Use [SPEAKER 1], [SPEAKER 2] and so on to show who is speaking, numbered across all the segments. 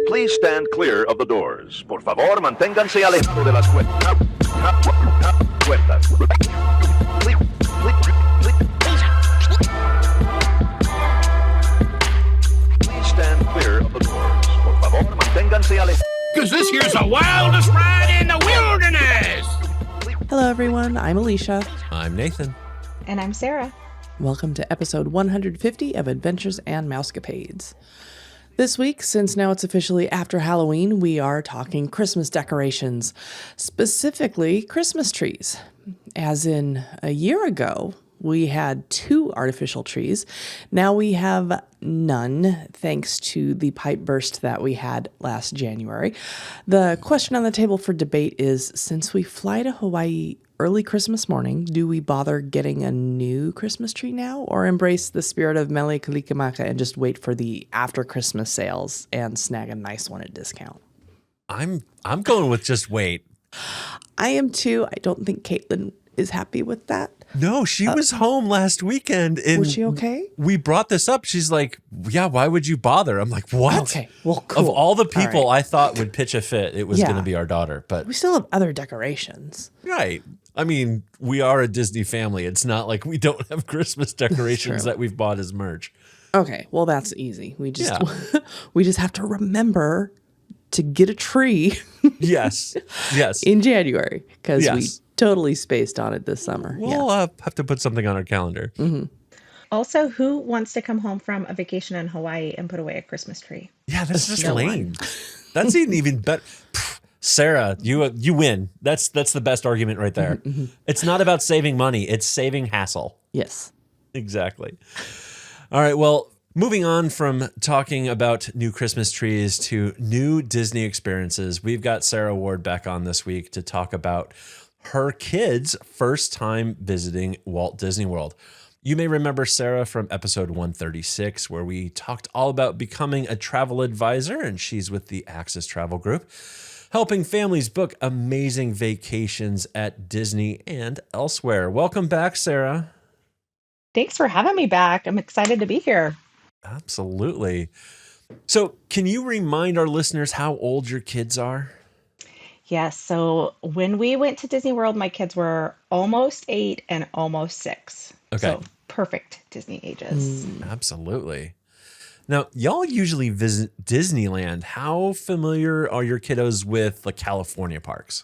[SPEAKER 1] Please stand clear of the doors. Por favor, manténganse alejado de las puertas. Please stand clear of the doors. Por favor, manténganse alejados.
[SPEAKER 2] Because this here's the wildest ride in the wilderness.
[SPEAKER 3] Hello, everyone. I'm Alicia.
[SPEAKER 4] I'm Nathan.
[SPEAKER 5] And I'm Sarah.
[SPEAKER 3] Welcome to episode 150 of Adventures and Mousecapades. This week, since now it's officially after Halloween, we are talking Christmas decorations, specifically Christmas trees. As in a year ago, we had 2 artificial trees. Now we have none, thanks to the pipe burst that we had last January. The question on the table for debate is, since we fly to Hawaii early Christmas morning, do we bother getting a new Christmas tree now, or embrace the spirit of Mele Kalikimaka and just wait for the after Christmas sales and snag a nice one at discount?
[SPEAKER 4] I'm going with just wait.
[SPEAKER 3] I am too. I don't think Caitlin is happy with that.
[SPEAKER 4] No, she was home last weekend. And
[SPEAKER 3] was she okay?
[SPEAKER 4] We brought this up. She's like, yeah, why would you bother? I'm like, what?
[SPEAKER 3] Okay, well, cool.
[SPEAKER 4] Of all the people
[SPEAKER 3] all right.
[SPEAKER 4] I thought would pitch a fit, it was going to be our daughter. But
[SPEAKER 3] we still have other decorations.
[SPEAKER 4] Right. I mean, we are a Disney family. It's not like we don't have Christmas decorations that we've bought as merch.
[SPEAKER 3] Okay, well, that's easy. We just we just have to remember to get a tree.
[SPEAKER 4] Yes.
[SPEAKER 3] In January, because we totally spaced on it this summer.
[SPEAKER 4] We'll have to put something on our calendar.
[SPEAKER 3] Mm-hmm.
[SPEAKER 5] Also, who wants to come home from a vacation in Hawaii and put away a Christmas tree?
[SPEAKER 4] Yeah, that's just lame. That's even better. Sarah, you win. That's the best argument right there. Mm-hmm. It's not about saving money. It's saving hassle.
[SPEAKER 3] Yes.
[SPEAKER 4] Exactly. All right. Well, moving on from talking about new Christmas trees to new Disney experiences, we've got Sara Ward back on this week to talk about her kids' first time visiting Walt Disney World. You may remember Sarah from episode 136, where we talked all about becoming a travel advisor, and she's with the Access Travel Group, helping families book amazing vacations at Disney and elsewhere. Welcome back, Sarah.
[SPEAKER 5] Thanks for having me back. I'm excited to be here.
[SPEAKER 4] Absolutely. So can you remind our listeners how old your kids are?
[SPEAKER 5] Yes. So when we went to Disney World, my kids were almost 8 and almost 6.
[SPEAKER 4] Okay.
[SPEAKER 5] So perfect Disney ages.
[SPEAKER 4] Absolutely. Now, y'all usually visit Disneyland. How familiar are your kiddos with the California parks?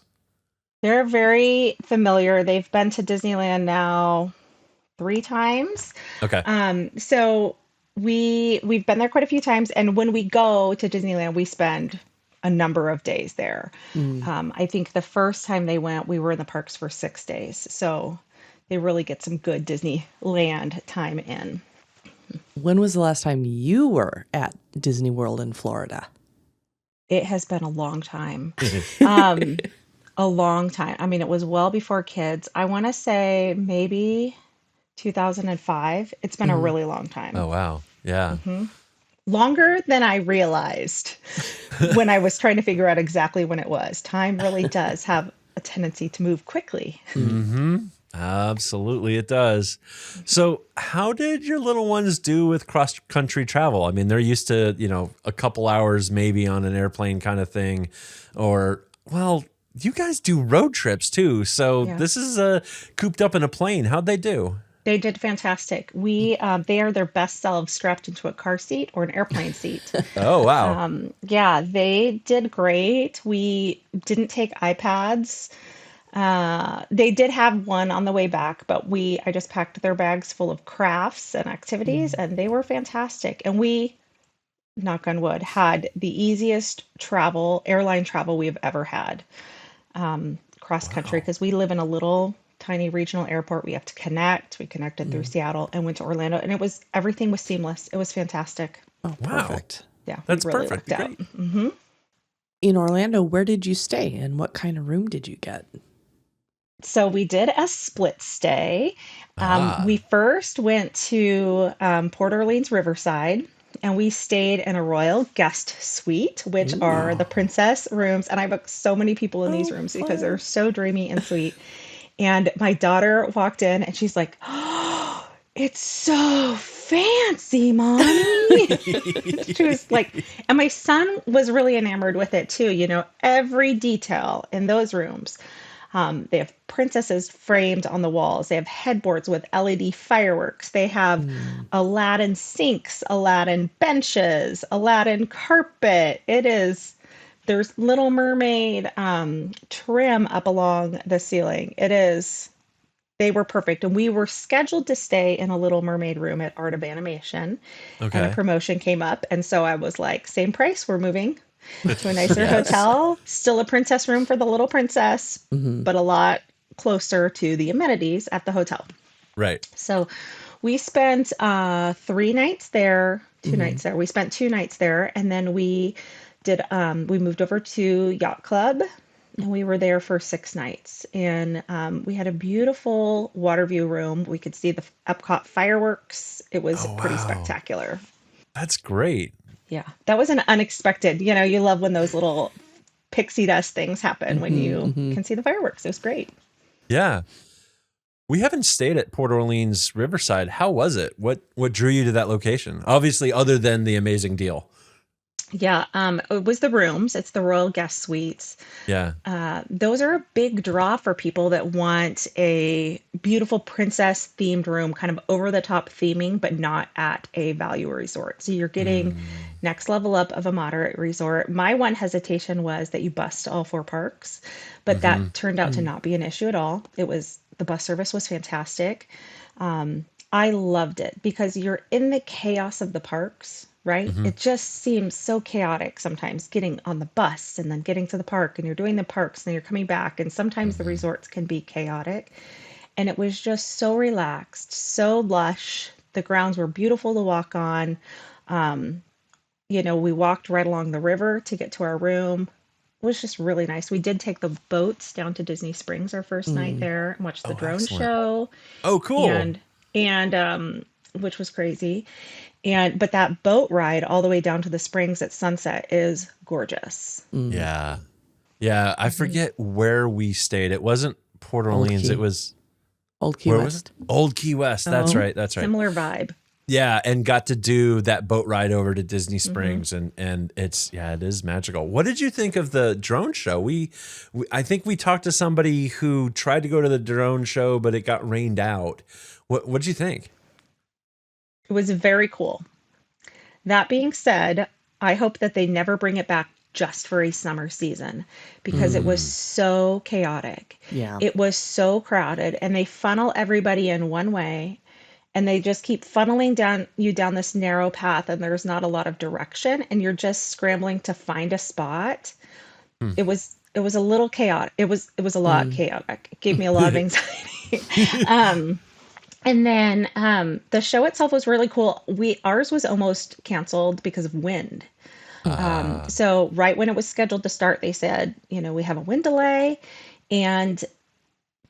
[SPEAKER 5] They're very familiar. They've been to Disneyland now 3 times.
[SPEAKER 4] Okay.
[SPEAKER 5] So we've been there quite a few times, and when we go to Disneyland, we spend a number of days there. I think the first time they went, we were in the parks for 6 days. So they really get some good Disneyland time in.
[SPEAKER 3] When was the last time you were at Disney World in Florida?
[SPEAKER 5] It has been a long time. A long time. I mean, it was well before kids. I want to say maybe 2005. It's been a really long time.
[SPEAKER 4] Oh, wow. Yeah.
[SPEAKER 5] Mm-hmm. Longer than I realized when I was trying to figure out exactly when it was. Time really does have a tendency to move quickly.
[SPEAKER 4] Mm-hmm. Absolutely, it does. So how did your little ones do with cross-country travel? I mean, they're used to, a couple hours maybe on an airplane kind of thing. Or, well, you guys do road trips too. So this is cooped up in a plane. How'd they do?
[SPEAKER 5] They did fantastic. They are their best selves strapped into a car seat or an airplane seat.
[SPEAKER 4] Oh, wow.
[SPEAKER 5] They did great. We didn't take iPads. They did have one on the way back, but I just packed their bags full of crafts and activities, and they were fantastic. And we, knock on wood, had the easiest airline travel we have ever had, cross country, because we live in a little tiny regional airport. We have to connect. We connected through Seattle and went to Orlando, and everything was seamless. It was fantastic.
[SPEAKER 3] Oh, perfect.
[SPEAKER 5] Yeah,
[SPEAKER 4] that's
[SPEAKER 5] really
[SPEAKER 4] perfect.
[SPEAKER 5] lucked out. Mm-hmm.
[SPEAKER 3] In Orlando, where did you stay and what kind of room did you get?
[SPEAKER 5] So we did a split stay. We first went to Port Orleans Riverside, and we stayed in a royal guest suite, which are the princess rooms. And I booked so many people in these rooms because they're so dreamy and sweet. And my daughter walked in and she's like, "Oh, it's so fancy, mommy. She was like, and my son was really enamored with it too. Every detail in those rooms. They have princesses framed on the walls. They have headboards with LED fireworks. They have Aladdin sinks, Aladdin benches, Aladdin carpet. There's Little Mermaid trim up along the ceiling. They were perfect. And we were scheduled to stay in a Little Mermaid room at Art of Animation, and a
[SPEAKER 4] Okay.
[SPEAKER 5] promotion came up. And so I was like, same price, we're moving to a nicer hotel. Still a princess room for the little princess, but a lot closer to the amenities at the hotel.
[SPEAKER 4] Right.
[SPEAKER 5] So we spent 3 nights there, 2 nights there. We spent 2 nights there, and then we moved over to Yacht Club, and we were there for 6 nights. And we had a beautiful water view room. We could see the Epcot fireworks. It was
[SPEAKER 4] Oh,
[SPEAKER 5] pretty
[SPEAKER 4] wow.
[SPEAKER 5] spectacular.
[SPEAKER 4] That's great.
[SPEAKER 5] Yeah, that was an unexpected. You love when those little pixie dust things happen when you can see the fireworks. It was great.
[SPEAKER 4] Yeah. We haven't stayed at Port Orleans Riverside. How was it? What drew you to that location? Obviously, other than the amazing deal.
[SPEAKER 5] Yeah, it was the rooms. It's the Royal Guest Suites.
[SPEAKER 4] Yeah.
[SPEAKER 5] Those are a big draw for people that want a beautiful princess themed room, kind of over the top theming, but not at a value resort. So you're getting next level up of a moderate resort. My one hesitation was that you bus to all 4 parks, but that turned out to not be an issue at all. The bus service was fantastic. I loved it because you're in the chaos of the parks, right? It just seems so chaotic sometimes getting on the bus and then getting to the park, and you're doing the parks and then you're coming back. And sometimes the resorts can be chaotic. And it was just so relaxed, so lush. The grounds were beautiful to walk on. We walked right along the river to get to our room. It was just really nice. We did take the boats down to Disney Springs our first night there and watched the drone
[SPEAKER 4] excellent.
[SPEAKER 5] show,
[SPEAKER 4] Oh, cool.
[SPEAKER 5] and which was crazy. But that boat ride all the way down to the springs at sunset is gorgeous.
[SPEAKER 4] Yeah. Yeah. I forget where we stayed. It wasn't Port Orleans.
[SPEAKER 3] Key.
[SPEAKER 4] It was
[SPEAKER 3] Old Key
[SPEAKER 4] where
[SPEAKER 3] West.
[SPEAKER 4] was it? Old Key West. That's
[SPEAKER 5] Oh,
[SPEAKER 4] right. That's right.
[SPEAKER 5] Similar vibe.
[SPEAKER 4] Yeah, and got to do that boat ride over to Disney Springs, and it is magical. What did you think of the drone show? I think we talked to somebody who tried to go to the drone show, but it got rained out. What did you think?
[SPEAKER 5] It was very cool. That being said, I hope that they never bring it back just for a summer season because it was so chaotic.
[SPEAKER 3] Yeah.
[SPEAKER 5] It was so crowded, and they funnel everybody in one way, and they just keep funneling down this narrow path, and there's not a lot of direction, and you're just scrambling to find a spot. It was a little chaotic. It was a lot chaotic. It gave me a lot of anxiety. And then the show itself was really cool. Ours was almost canceled because of wind. So right when it was scheduled to start, they said, we have a wind delay, and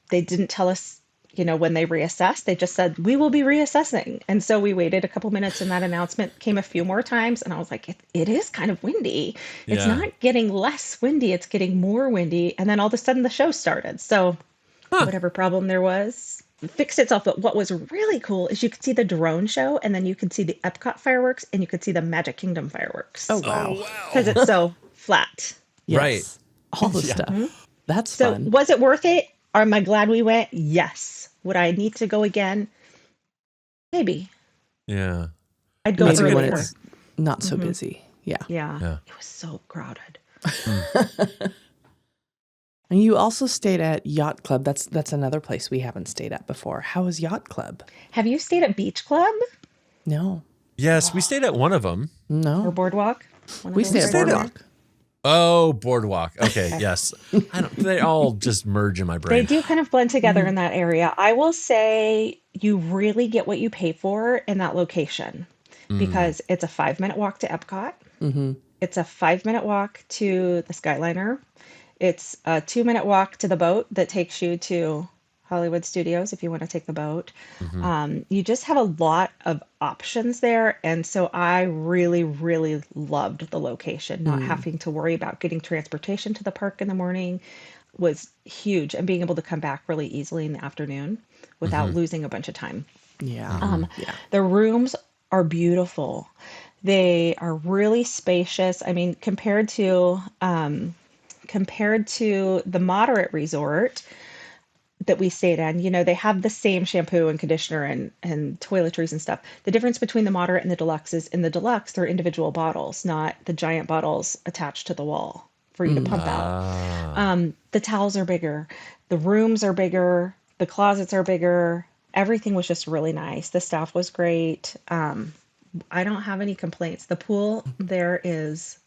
[SPEAKER 5] they didn't tell us, when they reassessed. They just said, we will be reassessing. And so we waited a couple minutes, and that announcement came a few more times. And I was like, it is kind of windy. It's
[SPEAKER 4] Yeah.
[SPEAKER 5] not getting less windy. It's getting more windy. And then all of a sudden the show started. So whatever problem there was fixed itself. But what was really cool is you could see the drone show, and then you could see the Epcot fireworks, and you could see the Magic Kingdom fireworks.
[SPEAKER 3] Oh, wow.
[SPEAKER 5] Because it's so flat.
[SPEAKER 3] Yes.
[SPEAKER 4] Right.
[SPEAKER 3] All the stuff. That's
[SPEAKER 5] So
[SPEAKER 3] fun.
[SPEAKER 5] was it worth it? Am I glad we went? Yes. Would I need to go again? Maybe.
[SPEAKER 4] Yeah.
[SPEAKER 5] I'd go
[SPEAKER 3] Maybe when
[SPEAKER 5] earlier.
[SPEAKER 3] it's not so busy. Yeah.
[SPEAKER 5] Yeah.
[SPEAKER 4] Yeah.
[SPEAKER 5] It was so crowded.
[SPEAKER 3] And you also stayed at Yacht Club. That's another place we haven't stayed at before. How was Yacht Club?
[SPEAKER 5] Have you stayed at Beach Club
[SPEAKER 3] No.
[SPEAKER 4] Yes, we stayed at one of them.
[SPEAKER 5] or
[SPEAKER 3] No.
[SPEAKER 5] Boardwalk? One of
[SPEAKER 3] We
[SPEAKER 5] those
[SPEAKER 3] stayed at
[SPEAKER 5] stayed
[SPEAKER 3] Boardwalk.
[SPEAKER 4] Oh, Boardwalk. Okay, yes. They all just merge in my
[SPEAKER 5] They
[SPEAKER 4] brain.
[SPEAKER 5] do kind of blend together in that area. I will say you really get what you pay for in that location because it's a 5-minute walk to Epcot. It's a 5-minute walk to the Skyliner. It's a 2-minute walk to the boat that takes you to Hollywood Studios if you want to take the boat. You just have a lot of options there. And so I really, really loved the location. Not having to worry about getting transportation to the park in the morning was huge, and being able to come back really easily in the afternoon without losing a bunch of time.
[SPEAKER 3] Yeah. Yeah.
[SPEAKER 5] The rooms are beautiful. They are really spacious. I mean, compared to the moderate resort that we stayed in, they have the same shampoo and conditioner and toiletries and stuff. The difference between the moderate and the deluxe is in the deluxe, they're individual bottles, not the giant bottles attached to the wall for you to pump out. The towels are bigger, the rooms are bigger, the closets are bigger. Everything was just really nice. The staff was great. I don't have any complaints. The pool there is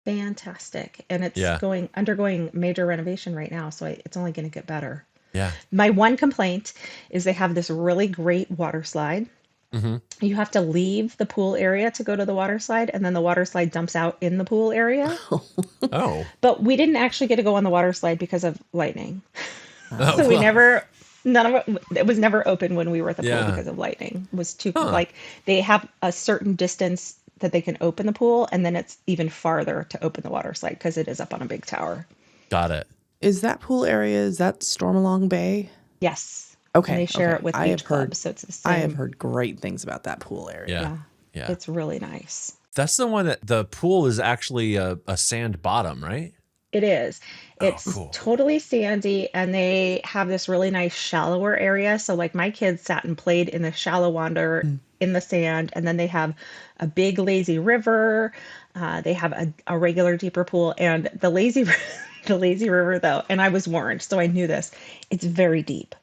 [SPEAKER 5] fantastic, and it's
[SPEAKER 4] Yeah.
[SPEAKER 5] undergoing major renovation right now, so it's only going to get better.
[SPEAKER 4] Yeah.
[SPEAKER 5] My one complaint is they have this really great water slide.
[SPEAKER 4] Hmm.
[SPEAKER 5] You have to leave the pool area to go to the water slide, and then the water slide dumps out in the pool area.
[SPEAKER 4] Oh.
[SPEAKER 5] But we didn't actually get to go on the water slide because of lightning.
[SPEAKER 4] Oh,
[SPEAKER 5] So we
[SPEAKER 4] well.
[SPEAKER 5] never, none of it was never open when we were at the pool
[SPEAKER 4] Yeah.
[SPEAKER 5] because of lightning. It was too,
[SPEAKER 4] Huh.
[SPEAKER 5] like, they have a certain distance that they can open the pool, and then it's even farther to open the water slide because it is up on a big tower.
[SPEAKER 4] Got it.
[SPEAKER 3] Is that pool area, is that Stormalong Bay?
[SPEAKER 5] Yes.
[SPEAKER 3] Okay.
[SPEAKER 5] And they share
[SPEAKER 3] okay.
[SPEAKER 5] it with
[SPEAKER 3] I
[SPEAKER 5] Beach
[SPEAKER 3] have
[SPEAKER 5] Club,
[SPEAKER 3] heard
[SPEAKER 5] so it's the
[SPEAKER 3] I have
[SPEAKER 5] same.
[SPEAKER 3] heard great things about that pool area.
[SPEAKER 4] Yeah.
[SPEAKER 5] Yeah.
[SPEAKER 4] Yeah.
[SPEAKER 5] It's really nice.
[SPEAKER 4] That's the one that the pool is actually a sand bottom, right?
[SPEAKER 5] It is. It's
[SPEAKER 4] cool.
[SPEAKER 5] totally sandy, and they have this really nice shallower area. So, like, my kids sat and played in the shallow water in the sand, and then they have a big lazy river. They have a regular deeper pool, and the lazy the lazy river, though. And I was warned, so I knew this. It's very deep.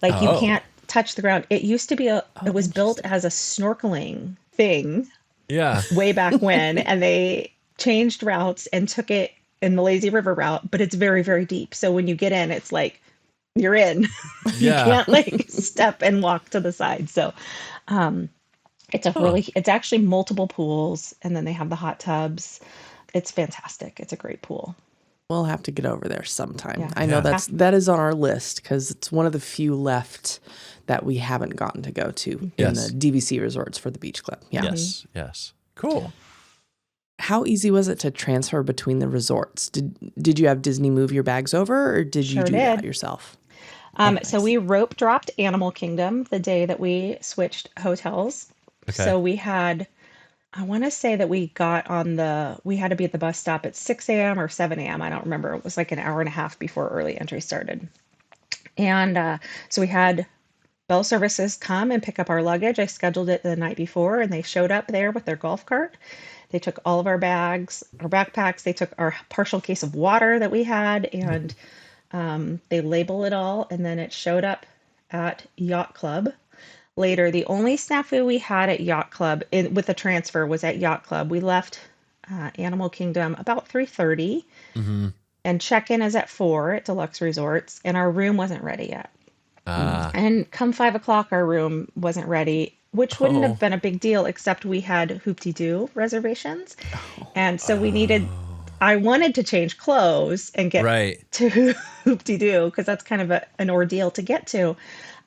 [SPEAKER 5] Like, you
[SPEAKER 4] Oh.
[SPEAKER 5] can't touch the ground. It used to be it was built as a snorkeling thing
[SPEAKER 4] Yeah.
[SPEAKER 5] way back when, and they changed routes and took it in the lazy river route, but it's very, very deep. So when you get in, it's like you're in. You
[SPEAKER 4] Yeah.
[SPEAKER 5] can't, like, step and walk to the side. So it's actually multiple pools, and then they have the hot tubs. It's fantastic. It's a great pool.
[SPEAKER 3] We'll have to get over there sometime.
[SPEAKER 5] Yeah.
[SPEAKER 3] I know
[SPEAKER 4] Yeah.
[SPEAKER 3] that is on our list because it's one of the few left that we haven't gotten to go to
[SPEAKER 4] Yes.
[SPEAKER 3] in the DVC resorts for the beach club. Yeah.
[SPEAKER 4] Yes. Yes. Cool.
[SPEAKER 3] How easy was it to transfer between the resorts? Did you have Disney move your bags over, or did you
[SPEAKER 5] Sure
[SPEAKER 3] do that
[SPEAKER 5] did.
[SPEAKER 3] yourself?
[SPEAKER 5] So we rope dropped Animal Kingdom the day that we switched hotels.
[SPEAKER 4] Okay.
[SPEAKER 5] So I want to say that we had to be at the bus stop at 6 a.m. or 7 a.m. I don't remember. It was like an hour and a half before early entry started. And so we had Bell Services come and pick up our luggage. I scheduled it the night before, and they showed up there with their golf cart. They took all of our bags, our backpacks. They took our partial case of water that we had, and they label it all, and then it showed up at Yacht Club. Later, the only snafu we had at Yacht Club with the transfer was at Yacht Club. We left Animal Kingdom about 3:30, and check-in is at 4 at Deluxe Resorts, and our room wasn't ready yet. And come 5 o'clock, our room wasn't ready, which wouldn't have been a big deal, except we had Hoop-Dee-Doo reservations. And so I wanted to change clothes and get
[SPEAKER 4] Right.
[SPEAKER 5] to Hoop-Dee-Doo because that's kind of an ordeal to get to.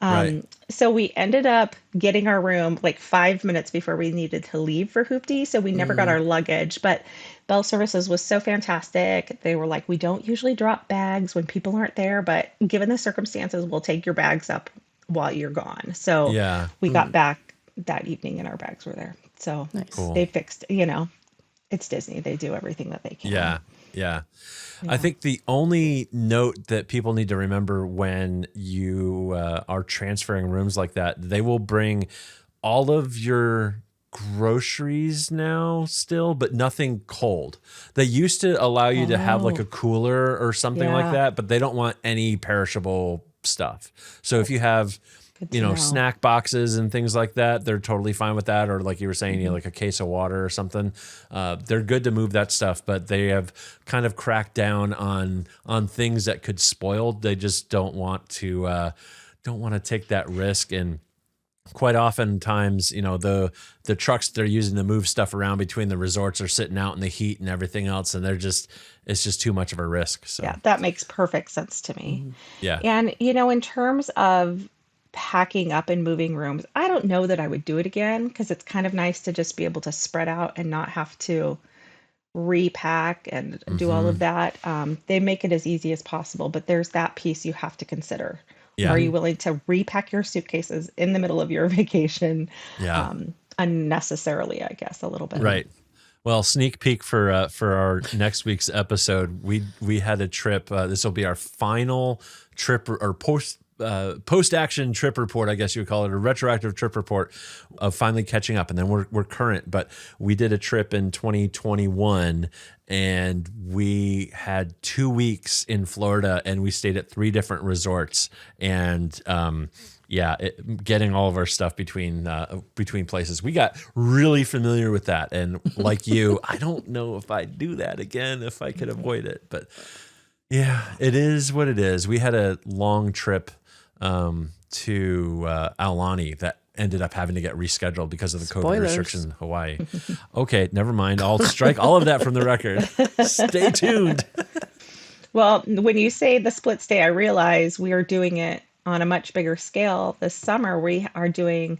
[SPEAKER 4] Right.
[SPEAKER 5] So we ended up getting our room like 5 minutes before we needed to leave for Hoop-Dee. So we never got our luggage, but Bell Services was so fantastic. They were like, we don't usually drop bags when people aren't there, but given the circumstances, we'll take your bags up while you're gone. So
[SPEAKER 4] Yeah.
[SPEAKER 5] we got back that evening and our bags were there. So
[SPEAKER 4] Cool.
[SPEAKER 5] they fixed, it's Disney. They do everything that they can.
[SPEAKER 4] Yeah. Yeah. I think the only note that people need to remember when you are transferring rooms like that, they will bring all of your groceries now still, but nothing cold. They used to allow you to have like a cooler or something like
[SPEAKER 5] Yeah.
[SPEAKER 4] that, but they don't want any perishable stuff. So if you have
[SPEAKER 5] Good to know.
[SPEAKER 4] snack boxes and things like that, they're totally fine with that. Or like you were saying, like a case of water or something. They're good to move that stuff, but they have kind of cracked down on things that could spoil. They just don't want to take that risk. And quite oftentimes, the trucks they're using to move stuff around between the resorts are sitting out in the heat and everything else, and it's just too much of a risk. So
[SPEAKER 5] Yeah, that makes perfect sense to me.
[SPEAKER 4] yeah.
[SPEAKER 5] And, in terms of packing up and moving rooms, I don't know that I would do it again because it's kind of nice to just be able to spread out and not have to repack and do all of that. They make it as easy as possible, but there's that piece you have to consider
[SPEAKER 4] Yeah.
[SPEAKER 5] Are you willing to repack your suitcases in the middle of your vacation?
[SPEAKER 4] Yeah.
[SPEAKER 5] Unnecessarily, I guess, a little bit.
[SPEAKER 4] Right. Well, sneak peek for our next week's episode. We had a trip. This will be our final trip or post action trip report, I guess you would call it, a retroactive trip report of finally catching up. And then we're current. But we did a trip in 2021, and we had 2 weeks in Florida, and we stayed at 3 different resorts. And getting all of our stuff between places. We got really familiar with that. And like you, I don't know if I'd do that again if I could avoid it. But yeah, it is what it is. We had a long trip to Aulani that ended up having to get rescheduled because of the COVID
[SPEAKER 3] Spoilers.
[SPEAKER 4] restrictions in Hawaii. Okay, never mind. I'll strike all of that from the record. Stay tuned.
[SPEAKER 5] Well, when you say the split stay, I realize we are doing it on a much bigger scale this summer. We are doing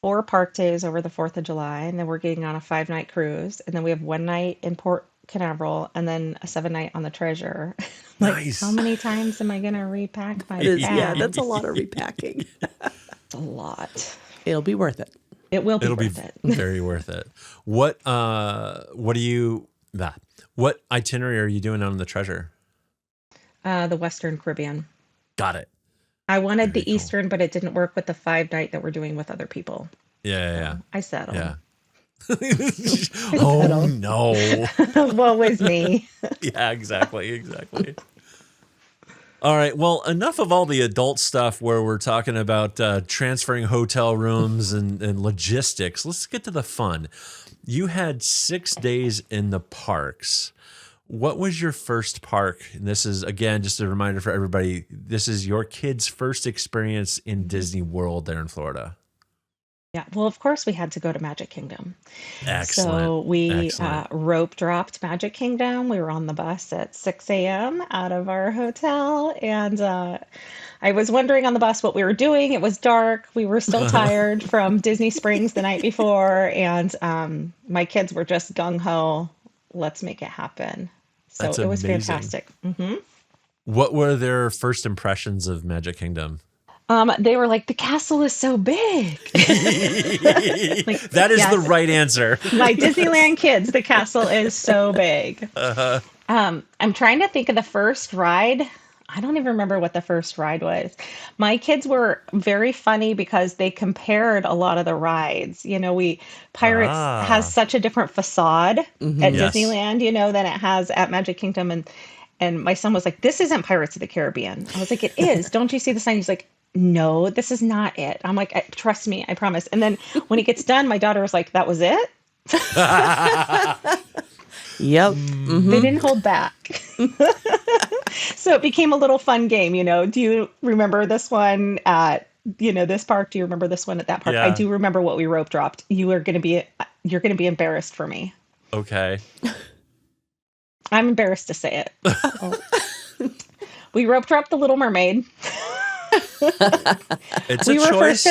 [SPEAKER 5] 4 park days over the 4th of July, and then we're getting on a 5-night cruise, and then we have 1 night in Port Canaveral, and then a 7-night on the Treasure.
[SPEAKER 4] Nice.
[SPEAKER 5] How many times am I going to repack my
[SPEAKER 3] It is,
[SPEAKER 5] bag?
[SPEAKER 3] yeah, that's a lot of repacking.
[SPEAKER 5] It's a lot.
[SPEAKER 3] It'll be worth it.
[SPEAKER 5] It'll be
[SPEAKER 4] be
[SPEAKER 5] worth it.
[SPEAKER 4] very worth it. What itinerary are you doing on the Treasure?
[SPEAKER 5] The Western Caribbean.
[SPEAKER 4] Got it.
[SPEAKER 5] I wanted
[SPEAKER 4] Very
[SPEAKER 5] the
[SPEAKER 4] cool.
[SPEAKER 5] Eastern, but it didn't work with the 5-night that we're doing with other people.
[SPEAKER 4] Yeah.
[SPEAKER 5] I settled.
[SPEAKER 4] Yeah. Oh no.
[SPEAKER 5] Woe is me.
[SPEAKER 4] Yeah, exactly. All right. Well, enough of all the adult stuff where we're talking about transferring hotel rooms and logistics. Let's get to the fun. You had 6 days in the parks. What was your first park? And this is, again, just a reminder for everybody, this is your kid's first experience in Disney World there in Florida.
[SPEAKER 5] Yeah. Well, of course, we had to go to Magic Kingdom.
[SPEAKER 4] Excellent.
[SPEAKER 5] So we
[SPEAKER 4] Excellent.
[SPEAKER 5] rope dropped Magic Kingdom. We were on the bus at 6 a.m. out of our hotel. And I was wondering on the bus what we were doing. It was dark. We were still tired from Disney Springs the night before. And my kids were just gung ho. Let's make it happen. So
[SPEAKER 4] That's
[SPEAKER 5] it was
[SPEAKER 4] amazing.
[SPEAKER 5] fantastic.
[SPEAKER 4] What were their first impressions of Magic Kingdom?
[SPEAKER 5] They were like, the castle is so big.
[SPEAKER 4] That is
[SPEAKER 5] yes.
[SPEAKER 4] the right answer.
[SPEAKER 5] My Disneyland kids, the castle is so big. I'm trying to think of the first ride. I don't even remember what the first ride was. My kids were very funny because they compared a lot of the rides. You know, Pirates has such a different facade at
[SPEAKER 4] Yes.
[SPEAKER 5] Disneyland, than it has at Magic Kingdom. And my son was like, this isn't Pirates of the Caribbean. I was like, it is. Don't you see the sign? He's like, no, this is not it. I'm like, trust me, I promise. And then when he gets done, my daughter was like, that was it?
[SPEAKER 3] Yep.
[SPEAKER 5] They didn't hold back. So it became a little fun game, Do you remember this one at, this park? Do you remember this one at that park?
[SPEAKER 4] Yeah.
[SPEAKER 5] I do remember what we rope dropped. You're going to be embarrassed for me.
[SPEAKER 4] Okay.
[SPEAKER 5] I'm embarrassed to say it. We rope dropped The Little Mermaid.
[SPEAKER 4] It's
[SPEAKER 5] We
[SPEAKER 4] a
[SPEAKER 5] were
[SPEAKER 4] choice.
[SPEAKER 5] first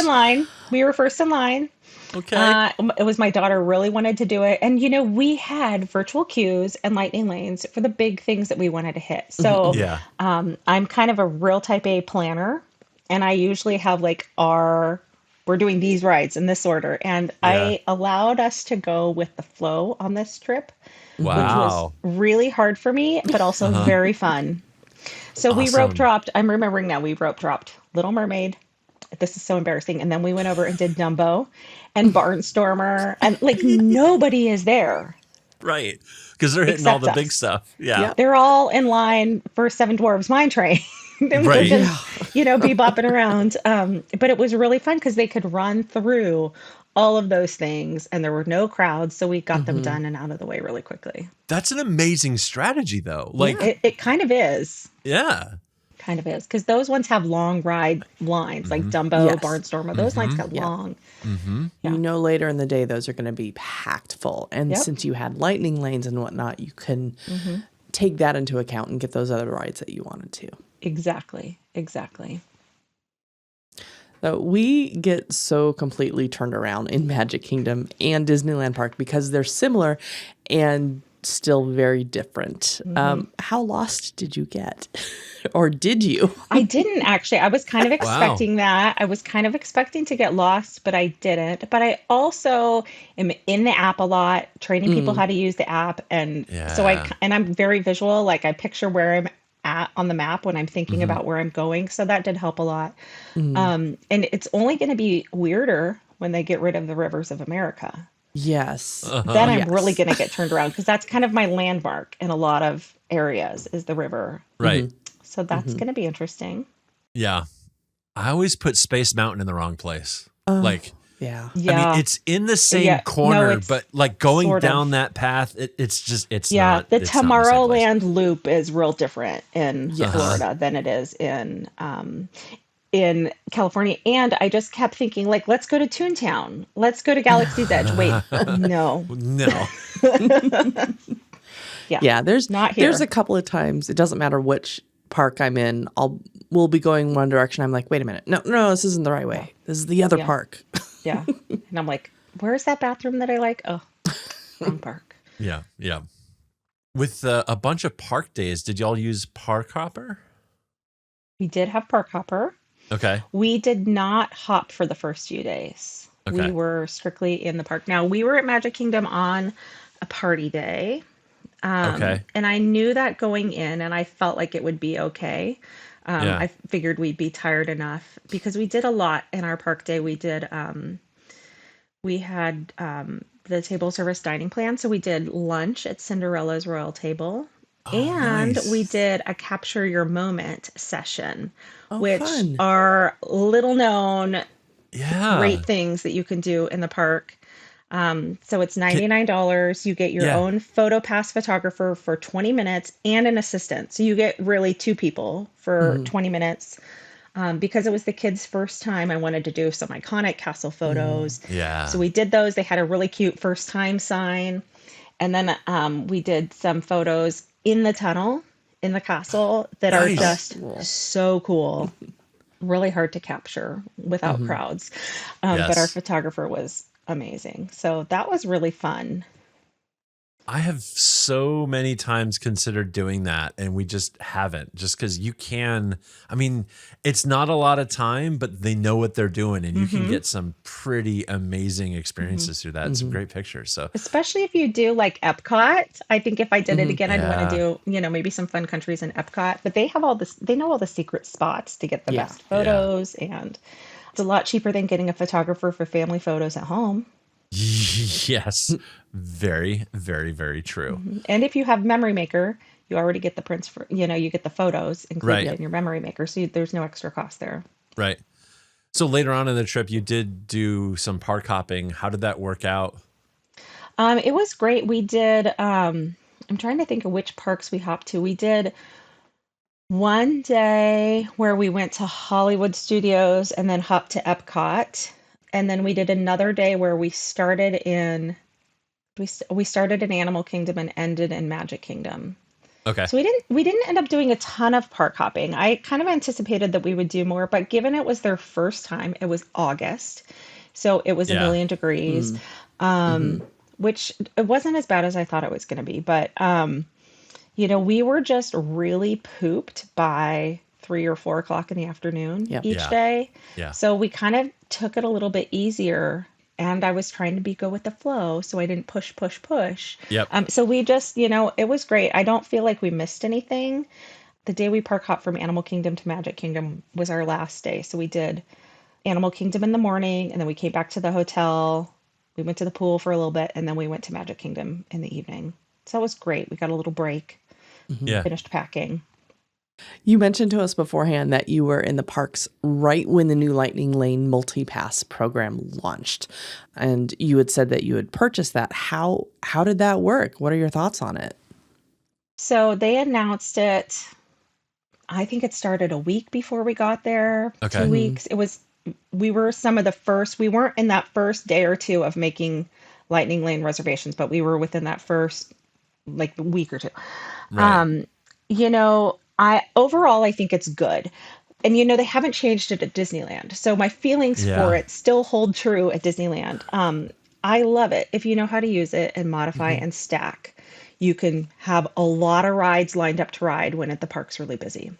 [SPEAKER 5] in line.
[SPEAKER 4] Okay.
[SPEAKER 5] It was my daughter really wanted to do it. And, we had virtual queues and lightning lanes for the big things that we wanted to hit. So
[SPEAKER 4] Yeah.
[SPEAKER 5] I'm kind of a real type A planner. And I usually have we're doing these rides in this order. And I allowed us to go with the flow on this trip, which was
[SPEAKER 4] Wow.
[SPEAKER 5] really hard for me, but also very fun. So we
[SPEAKER 4] Awesome.
[SPEAKER 5] rope dropped. I'm remembering now. We rope dropped Little Mermaid. This is so embarrassing. And then we went over and did Dumbo and Barnstormer, and nobody is there.
[SPEAKER 4] Right. Because they're hitting all
[SPEAKER 5] Except
[SPEAKER 4] the big
[SPEAKER 5] us.
[SPEAKER 4] stuff. Yeah.
[SPEAKER 3] Yep.
[SPEAKER 5] They're all in line for Seven Dwarves Mine Train. And
[SPEAKER 4] Right.
[SPEAKER 5] we're just, be bopping around. But it was really fun because they could run through all of those things and there were no crowds. So we got them done and out of the way really quickly.
[SPEAKER 4] That's an amazing strategy, though. Like,
[SPEAKER 5] It kind of is.
[SPEAKER 4] yeah.
[SPEAKER 5] Kind of is. Because those ones have long ride lines, like Dumbo,
[SPEAKER 3] Yes.
[SPEAKER 5] Barnstormer. Those lines got long.
[SPEAKER 3] Later in the day, those are going to be packed full. And
[SPEAKER 5] Yep.
[SPEAKER 3] since you had lightning lanes and whatnot, you can take that into account and get those other rides that you wanted to.
[SPEAKER 5] Exactly.
[SPEAKER 3] So we get so completely turned around in Magic Kingdom and Disneyland Park because they're similar and still very different. How lost did you get? Or did you?
[SPEAKER 5] I didn't actually. I was kind of
[SPEAKER 4] Wow.
[SPEAKER 5] expecting that. I was kind of expecting to get lost, but I didn't. But I also am in the app a lot, training people how to use the app. And so
[SPEAKER 4] Yeah.
[SPEAKER 5] I'm very visual. Like I picture where I'm at on the map when I'm thinking about where I'm going. So that did help a lot. And it's only going to be weirder when they get rid of the rivers of America.
[SPEAKER 3] Yes.
[SPEAKER 5] Then I'm really
[SPEAKER 3] Yes.
[SPEAKER 5] going to get turned around because that's kind of my landmark in a lot of areas is the river.
[SPEAKER 4] Right.
[SPEAKER 5] So that's going to be interesting.
[SPEAKER 4] Yeah. I always put Space Mountain in the wrong place. Like,
[SPEAKER 3] Yeah.
[SPEAKER 4] I
[SPEAKER 5] Yeah.
[SPEAKER 4] mean, it's in the same
[SPEAKER 5] Yeah. No,
[SPEAKER 4] corner,
[SPEAKER 5] it's
[SPEAKER 4] but like going
[SPEAKER 5] sort of.
[SPEAKER 4] down that path, it's
[SPEAKER 5] Yeah,
[SPEAKER 4] not.
[SPEAKER 5] the
[SPEAKER 4] It's not in the same place.
[SPEAKER 5] Tomorrowland loop is real different in Florida than it is in California. And I just kept thinking, like, let's go to Toontown. Let's go to Galaxy's Edge. Wait, no.
[SPEAKER 4] No.
[SPEAKER 5] Yeah.
[SPEAKER 3] Yeah, there's
[SPEAKER 5] Not
[SPEAKER 3] there's
[SPEAKER 5] here.
[SPEAKER 3] a couple of times, it doesn't matter which park I'm in, we'll be going one direction. I'm like, wait a minute. No, this isn't the right way. This is the other
[SPEAKER 5] Yeah.
[SPEAKER 3] park.
[SPEAKER 5] Yeah. And I'm like, where's that bathroom that I like? Oh, wrong park.
[SPEAKER 4] Yeah. Yeah. With a bunch of park days, did y'all use Park Hopper?
[SPEAKER 5] We did have Park Hopper.
[SPEAKER 4] Okay.
[SPEAKER 5] We did not hop for the first few days.
[SPEAKER 4] Okay.
[SPEAKER 5] We were strictly in the park. Now, we were at Magic Kingdom on a party day.
[SPEAKER 4] Okay.
[SPEAKER 5] And I knew that going in, and I felt like it would be okay.
[SPEAKER 4] Yeah.
[SPEAKER 5] I figured we'd be tired enough because we did a lot in our park day. We had the table service dining plan. So we did lunch at Cinderella's Royal Table. And
[SPEAKER 4] nice.
[SPEAKER 5] we did a capture your moment session, which
[SPEAKER 3] fun.
[SPEAKER 5] are little known
[SPEAKER 4] Yeah.
[SPEAKER 5] great things that you can do in the park. So it's $99. You get your
[SPEAKER 4] Yeah.
[SPEAKER 5] own photo pass photographer for 20 minutes and an assistant. So you get really two people for 20 minutes. Because it was the kids' first time, I wanted to do some iconic castle photos.
[SPEAKER 4] Yeah.
[SPEAKER 5] So we did those. They had a really cute first time sign. And then we did some photos in the tunnel in the castle that are
[SPEAKER 4] Nice.
[SPEAKER 5] just so cool. Really hard to capture without crowds. But our
[SPEAKER 4] Yes.
[SPEAKER 5] photographer was amazing. So that was really fun.
[SPEAKER 4] I have so many times considered doing that, and we just haven't. Just because you can, I mean, it's not a lot of time, but they know what they're doing, and you can get some pretty amazing experiences through that. Some great pictures. So
[SPEAKER 5] Especially if you do like Epcot. I think if I did it again, I'd want to
[SPEAKER 4] Yeah.
[SPEAKER 5] do, maybe some fun countries in Epcot. But they have all this, they know all the secret spots to get the
[SPEAKER 3] Yeah.
[SPEAKER 5] best photos. And it's a lot cheaper than getting a photographer for family photos at home.
[SPEAKER 4] yes, very, very, very true.
[SPEAKER 5] And if you have Memory Maker, you already get the prints for, you get the photos included
[SPEAKER 4] Right.
[SPEAKER 5] in your Memory Maker. So there's no extra cost there.
[SPEAKER 4] Right. So later on in the trip, you did do some park hopping. How did that work out?
[SPEAKER 5] It was great. We did, I'm trying to think of which parks we hopped to. We did one day where we went to Hollywood Studios and then hopped to Epcot. And then we did another day where we started in Animal Kingdom and ended in Magic Kingdom.
[SPEAKER 4] Okay.
[SPEAKER 5] So we didn't end up doing a ton of park hopping. I kind of anticipated that we would do more, but given it was their first time, it was August. So it was a
[SPEAKER 4] Yeah.
[SPEAKER 5] million degrees. Which it wasn't as bad as I thought it was going to be, but we were just really pooped by 3 or 4 o'clock in the afternoon
[SPEAKER 3] Yep.
[SPEAKER 5] each
[SPEAKER 4] Yeah.
[SPEAKER 5] day.
[SPEAKER 4] Yeah.
[SPEAKER 5] So we kind of took it a little bit easier, and I was trying to go with the flow, so I didn't push.
[SPEAKER 4] Yep.
[SPEAKER 5] So we just, it was great. I don't feel like we missed anything. The day we park hopped from Animal Kingdom to Magic Kingdom was our last day. So we did Animal Kingdom in the morning, and then we came back to the hotel. We went to the pool for a little bit, and then we went to Magic Kingdom in the evening. So it was great. We got a little break,
[SPEAKER 4] Yeah.
[SPEAKER 5] finished packing.
[SPEAKER 3] You mentioned to us beforehand that you were in the parks right when the new Lightning Lane multi-pass program launched. And you had said that you had purchased that. How did that work? What are your thoughts on it?
[SPEAKER 5] So they announced it, I think it started a week before we got there,
[SPEAKER 4] Okay.
[SPEAKER 5] 2 weeks. We were some of the first, we weren't in that first day or two of making Lightning Lane reservations, but we were within that first week or two.
[SPEAKER 4] Right.
[SPEAKER 5] I think it's good. And they haven't changed it at Disneyland. So my feelings
[SPEAKER 4] Yeah.
[SPEAKER 5] for it still hold true at Disneyland. I love it if you know how to use it and modify and stack. you can have a lot of rides lined up to ride when at the park's really busy,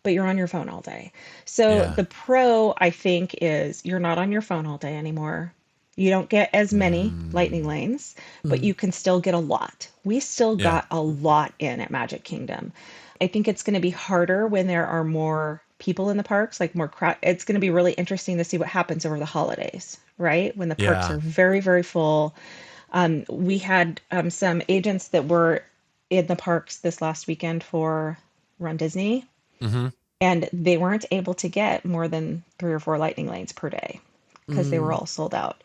[SPEAKER 5] but you're on your phone all day. So
[SPEAKER 4] Yeah.
[SPEAKER 5] the pro, I think, is you're not on your phone all day anymore. You don't get as many lightning lanes, but you can still get a lot. We still
[SPEAKER 4] Yeah.
[SPEAKER 5] got a lot in at Magic Kingdom. I think it's going to be harder when there are more people in the parks, like more crowd. It's going to be really interesting to see what happens over the holidays, right? When the parks
[SPEAKER 4] Yeah.
[SPEAKER 5] are very, very full. We had some agents that were in the parks this last weekend for Run Disney,
[SPEAKER 4] Mm-hmm.
[SPEAKER 5] and they weren't able to get more than 3 or 4 lightning lanes per day because they were
[SPEAKER 3] Mm.
[SPEAKER 5] all sold out.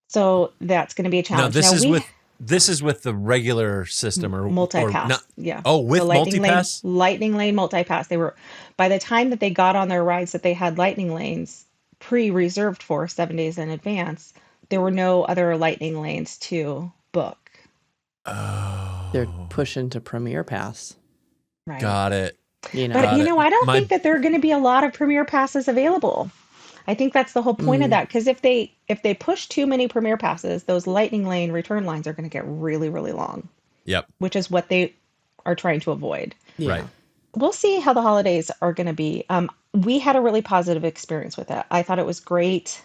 [SPEAKER 5] So that's going to be a
[SPEAKER 4] Now
[SPEAKER 5] challenge. Now we
[SPEAKER 4] this is with the regular system or not.
[SPEAKER 5] multi-pass, yeah.
[SPEAKER 4] Oh,
[SPEAKER 5] The
[SPEAKER 4] with multi-pass?
[SPEAKER 5] lightning lane multi-pass. They were, by the time that they got on their rides that they had lightning lanes pre-reserved for 7 days in advance, there were no other lightning lanes to book.
[SPEAKER 3] They're pushing to Premier Pass.
[SPEAKER 5] Right.
[SPEAKER 4] Got it.
[SPEAKER 3] You know,
[SPEAKER 5] But
[SPEAKER 4] Got it.
[SPEAKER 5] I don't
[SPEAKER 4] My
[SPEAKER 5] think that there are going to be a lot of Premier Passes available. I think that's the whole point of that. Because if they push too many Premier Passes, those lightning lane return lines are going to get really, really long,
[SPEAKER 4] Yep.
[SPEAKER 5] which is what they are trying to avoid.
[SPEAKER 3] yeah.
[SPEAKER 4] Right.
[SPEAKER 5] We'll see how the holidays are going to be. We had a really positive experience with it. I thought it was great.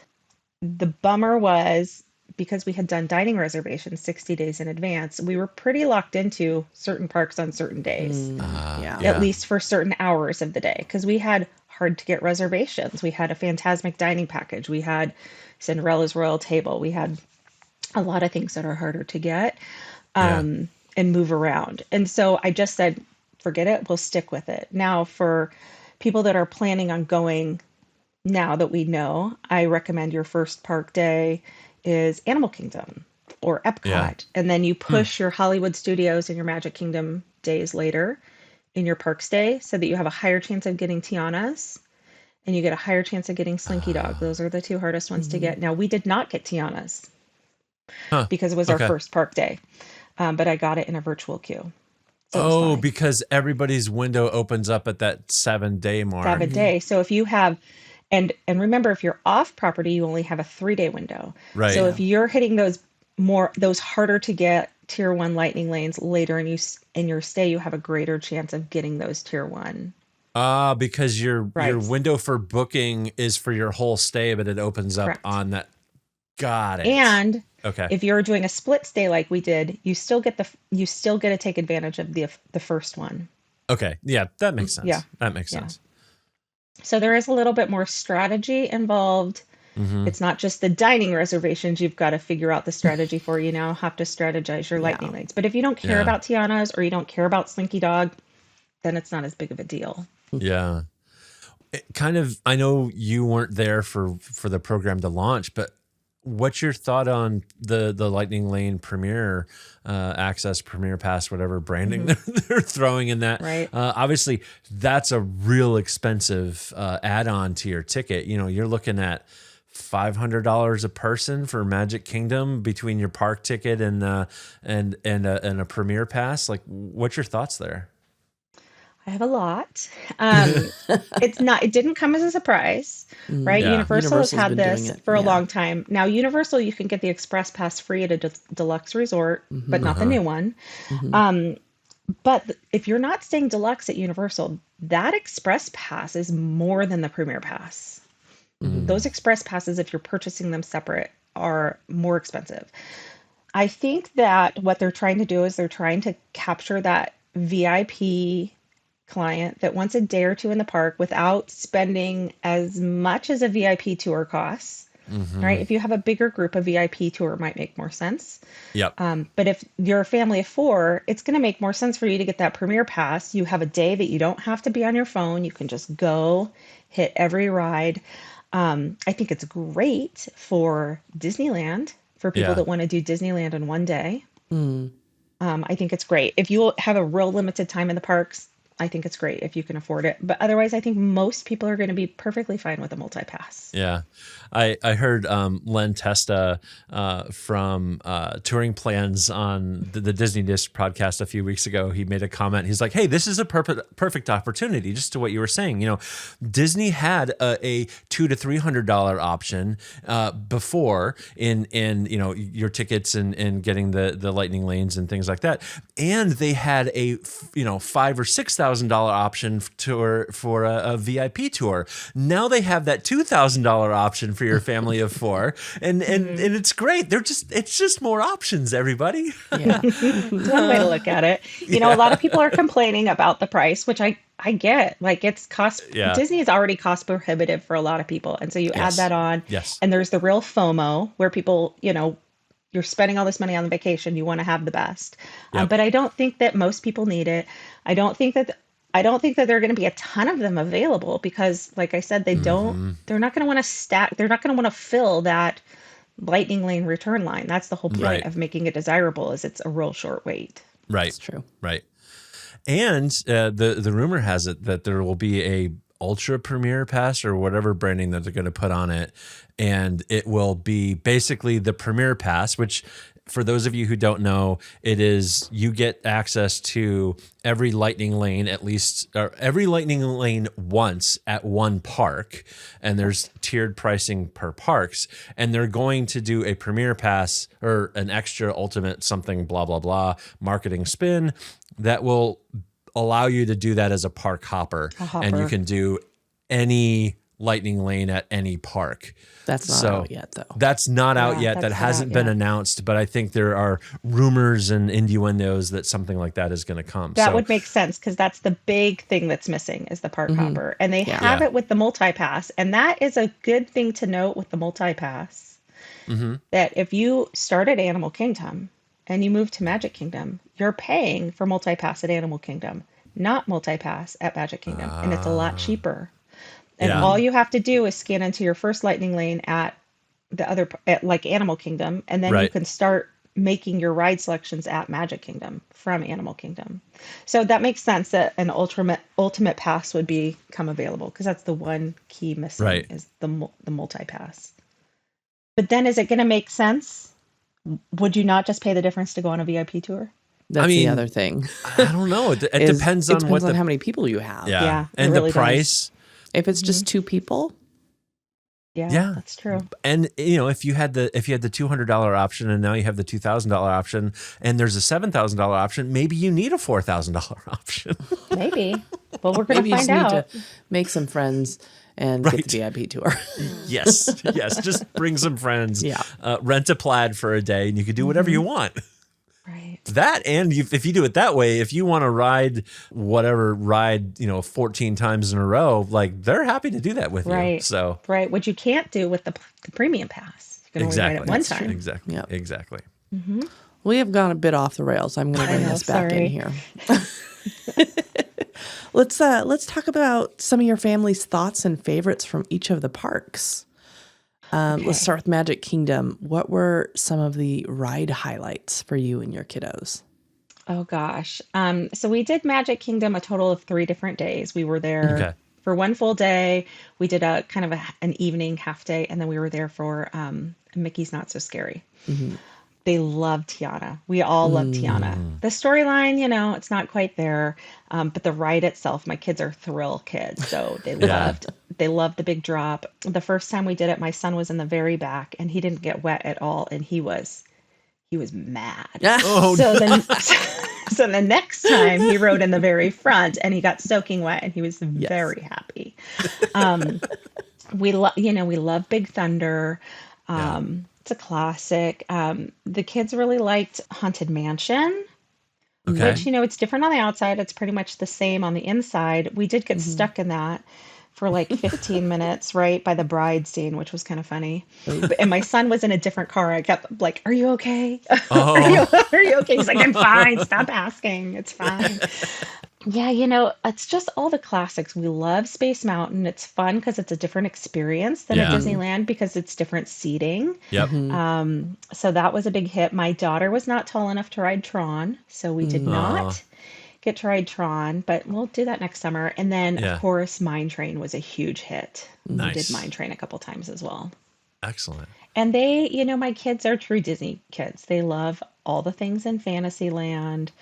[SPEAKER 5] The bummer was because we had done dining reservations 60 days in advance, we were pretty locked into certain parks on certain days,
[SPEAKER 3] Yeah.
[SPEAKER 5] at least for certain hours of the day, because we had hard to get reservations. We had a Fantasmic dining package. We had Cinderella's Royal Table. We had a lot of things that are harder to get
[SPEAKER 4] Yeah.
[SPEAKER 5] and move around. And so I just said, forget it. We'll stick with it. Now, for people that are planning on going now that we know, I recommend your first park day is Animal Kingdom or Epcot.
[SPEAKER 4] Yeah.
[SPEAKER 5] And then you push your Hollywood Studios and your Magic Kingdom days later in your park stay so that you have a higher chance of getting Tiana's and you get a higher chance of getting Slinky Dog. Those are the 2 hardest ones to get. Now, we did not get Tiana's
[SPEAKER 4] Huh.
[SPEAKER 5] because it was our
[SPEAKER 4] Okay.
[SPEAKER 5] first park day, but I got it in a virtual queue. So it was
[SPEAKER 4] Oh,
[SPEAKER 5] fine.
[SPEAKER 4] because everybody's window opens up at that 7-day mark.
[SPEAKER 5] 7 day. So if you have, and remember, if you're off property, you only have a 3-day window.
[SPEAKER 4] Right.
[SPEAKER 5] So if you're hitting those harder to get tier 1 lightning lanes later in your stay, you have a greater chance of getting those tier 1.
[SPEAKER 4] Because your
[SPEAKER 5] Right.
[SPEAKER 4] window for booking is for your whole stay, but it opens up
[SPEAKER 5] Correct.
[SPEAKER 4] on that. Got it.
[SPEAKER 5] And
[SPEAKER 4] okay.
[SPEAKER 5] if you're doing a split stay like we did, you still get to take advantage of the first one.
[SPEAKER 4] Okay. Yeah, that makes sense.
[SPEAKER 5] Yeah.
[SPEAKER 4] That makes
[SPEAKER 5] Yeah.
[SPEAKER 4] sense.
[SPEAKER 5] So there is a little bit more strategy involved.
[SPEAKER 4] Mhm.
[SPEAKER 5] It's not just the dining reservations you've got to figure out the strategy for. You now have to strategize your lightning lanes. But if you don't care
[SPEAKER 4] Yeah.
[SPEAKER 5] about Tiana's or you don't care about Slinky Dog, then it's not as big of a deal.
[SPEAKER 4] Yeah. It kind of, I know you weren't there for the program to launch, but what's your thought on the Lightning Lane Premier Access, Premier Pass, whatever branding they're throwing in that?
[SPEAKER 5] Right.
[SPEAKER 4] Obviously, that's a real expensive add-on to your ticket. You know, you're looking at $500 a person for Magic Kingdom between your park ticket and a Premier Pass. Like, what's your thoughts there?
[SPEAKER 5] I have a lot. It didn't come as a surprise, right?
[SPEAKER 4] Yeah.
[SPEAKER 5] Universal has
[SPEAKER 3] Universal's
[SPEAKER 5] had
[SPEAKER 3] been
[SPEAKER 5] this
[SPEAKER 3] doing it,
[SPEAKER 5] for a
[SPEAKER 3] yeah.
[SPEAKER 5] long time. Now, Universal, you can get the Express Pass free at a deluxe resort, but not the new one. But if you're not staying deluxe at Universal, that Express Pass is more than the Premier Pass. Those Express Passes, if you're purchasing them separate, are more expensive. I think that what they're trying to do is they're trying to capture that VIP client that wants a day or two in the park without spending as much as a VIP tour costs. Right? If you have a bigger group, a VIP tour might make more sense.
[SPEAKER 4] Yep.
[SPEAKER 5] But if you're a family of 4, it's going to make more sense for you to get that Premier Pass. You have a day that you don't have to be on your phone. You can just go hit every ride. I think it's great for Disneyland, for people
[SPEAKER 4] Yeah.
[SPEAKER 5] that want to do Disneyland in one day. I think it's great. If you have a real limited time in the parks, I think it's great if you can afford it. But otherwise, I think most people are going to be perfectly fine with a multi-pass.
[SPEAKER 4] Yeah. I heard Len Testa from Touring Plans on the Disney Dish podcast a few weeks ago. He made a comment. He's like, hey, this is a perfect opportunity, just to what you were saying. You know, Disney had a $200 to $300 option before in you know, your tickets and getting the lightning lanes and things like that. And they had a, you know, $5,000 or $6,000 option for a VIP tour. Now they have that $2,000 option for your family of four, and it's great. It's just more options, everybody.
[SPEAKER 3] Yeah.
[SPEAKER 5] One way to look at it. You know, a lot of people are complaining about the price, which I get. Like, it's Disney is already cost prohibitive for a lot of people. And so you add that on.
[SPEAKER 4] Yes.
[SPEAKER 5] And there's the real FOMO where people, you know, you're spending all this money on the vacation. You want to have the best.
[SPEAKER 4] Yep.
[SPEAKER 5] But I don't think that most people need it. I don't think that there are going to be a ton of them available because, like I said, they're not going to want to they're not going to want to fill that lightning lane return line. That's the whole point of making it desirable, is it's a real short wait.
[SPEAKER 4] Right.
[SPEAKER 3] That's true.
[SPEAKER 4] Right. And the rumor has it that there will be a Ultra Premier Pass or whatever branding that they're going to put on it. And it will be basically the Premier Pass, which, for those of you who don't know, it is you get access to every lightning lane, every lightning lane once at one park, and there's tiered pricing per parks, and they're going to do a Premier Pass or an extra ultimate something blah blah blah marketing spin that will allow you to do that as a park hopper, and you can do any lightning lane at any park.
[SPEAKER 3] That's not out yet, though.
[SPEAKER 4] That's not out yet. That hasn't been announced, but I think there are rumors and innuendos that something like that is going to come.
[SPEAKER 5] That would make sense, because that's the big thing that's missing, is the park hopper. And they have it with the multi-pass. And that is a good thing to note with the multi-pass, that if you start at Animal Kingdom and you move to Magic Kingdom, you're paying for multi-pass at Animal Kingdom, not multi-pass at Magic Kingdom. And it's a lot cheaper. And all you have to do is scan into your first lightning lane at like Animal Kingdom, and then you can start making your ride selections at Magic Kingdom from Animal Kingdom. So that makes sense that an ultimate pass would become available, because that's the one key missing is the multi-pass. But then, is it going to make sense? Would you not just pay the difference to go on a VIP tour?
[SPEAKER 3] That's the other thing.
[SPEAKER 4] I don't know. It depends on
[SPEAKER 3] how many people you have.
[SPEAKER 4] Yeah.
[SPEAKER 5] It
[SPEAKER 4] And
[SPEAKER 5] really
[SPEAKER 4] the price.
[SPEAKER 3] If it's just two people,
[SPEAKER 5] yeah, that's true.
[SPEAKER 4] And you know, if you had the $200 option and now you have the $2,000 option, and there's a $7,000 option, maybe you need a $4,000 option.
[SPEAKER 5] Maybe. Well, we're going to find
[SPEAKER 3] you
[SPEAKER 5] out.
[SPEAKER 3] need to make some friends and get the VIP tour.
[SPEAKER 4] Yes. Just bring some friends.
[SPEAKER 3] Yeah.
[SPEAKER 4] Rent a plaid for a day, and you can do whatever you want.
[SPEAKER 5] Right.
[SPEAKER 4] That, and if you do it that way, if you want to ride whatever ride, 14 times in a row, like, they're happy to do that with you. So
[SPEAKER 5] which you can't do with the premium pass. You can only ride it one time.
[SPEAKER 4] Exactly.
[SPEAKER 3] Yep.
[SPEAKER 4] Exactly.
[SPEAKER 3] We have gone a bit off the rails. I'm going to bring this back in here. Let's talk about some of your family's thoughts and favorites from each of the parks. Let's start with Magic Kingdom. What were some of the ride highlights for you and your kiddos?
[SPEAKER 5] Oh, gosh. So we did Magic Kingdom a total of 3 different days. We were there for one full day. We did a kind of an evening, half day, and then we were there for Mickey's Not So Scary. They love Tiana. We all love Tiana. The storyline, it's not quite there, but the ride itself, my kids are thrill kids, so they loved the big drop. The first time we did it, my son was in the very back, and he didn't get wet at all, and he was mad. So the next time he rode in the very front, and he got soaking wet, and he was very happy. We love Big Thunder. It's a classic. The kids really liked Haunted Mansion, which, it's different on the outside. It's pretty much the same on the inside. We did get stuck in that for like 15 minutes, right by the bride scene, which was kind of funny. And my son was in a different car. I kept like, "Are you okay? Are you okay?" He's like, "I'm fine. Stop asking. It's fine." Yeah, it's just all the classics. We love Space Mountain. It's fun because it's a different experience than at Disneyland, because it's different seating.
[SPEAKER 4] Yep.
[SPEAKER 5] So that was a big hit. My daughter was not tall enough to ride Tron, so we did not get to ride Tron, but we'll do that next summer. And then, of
[SPEAKER 4] Yeah.
[SPEAKER 5] course, Mine Train was a huge hit. We did
[SPEAKER 4] Nice.
[SPEAKER 5] Mine Train a couple times as well.
[SPEAKER 4] Excellent.
[SPEAKER 5] And they, my kids are true Disney kids. They love all the things in Fantasyland.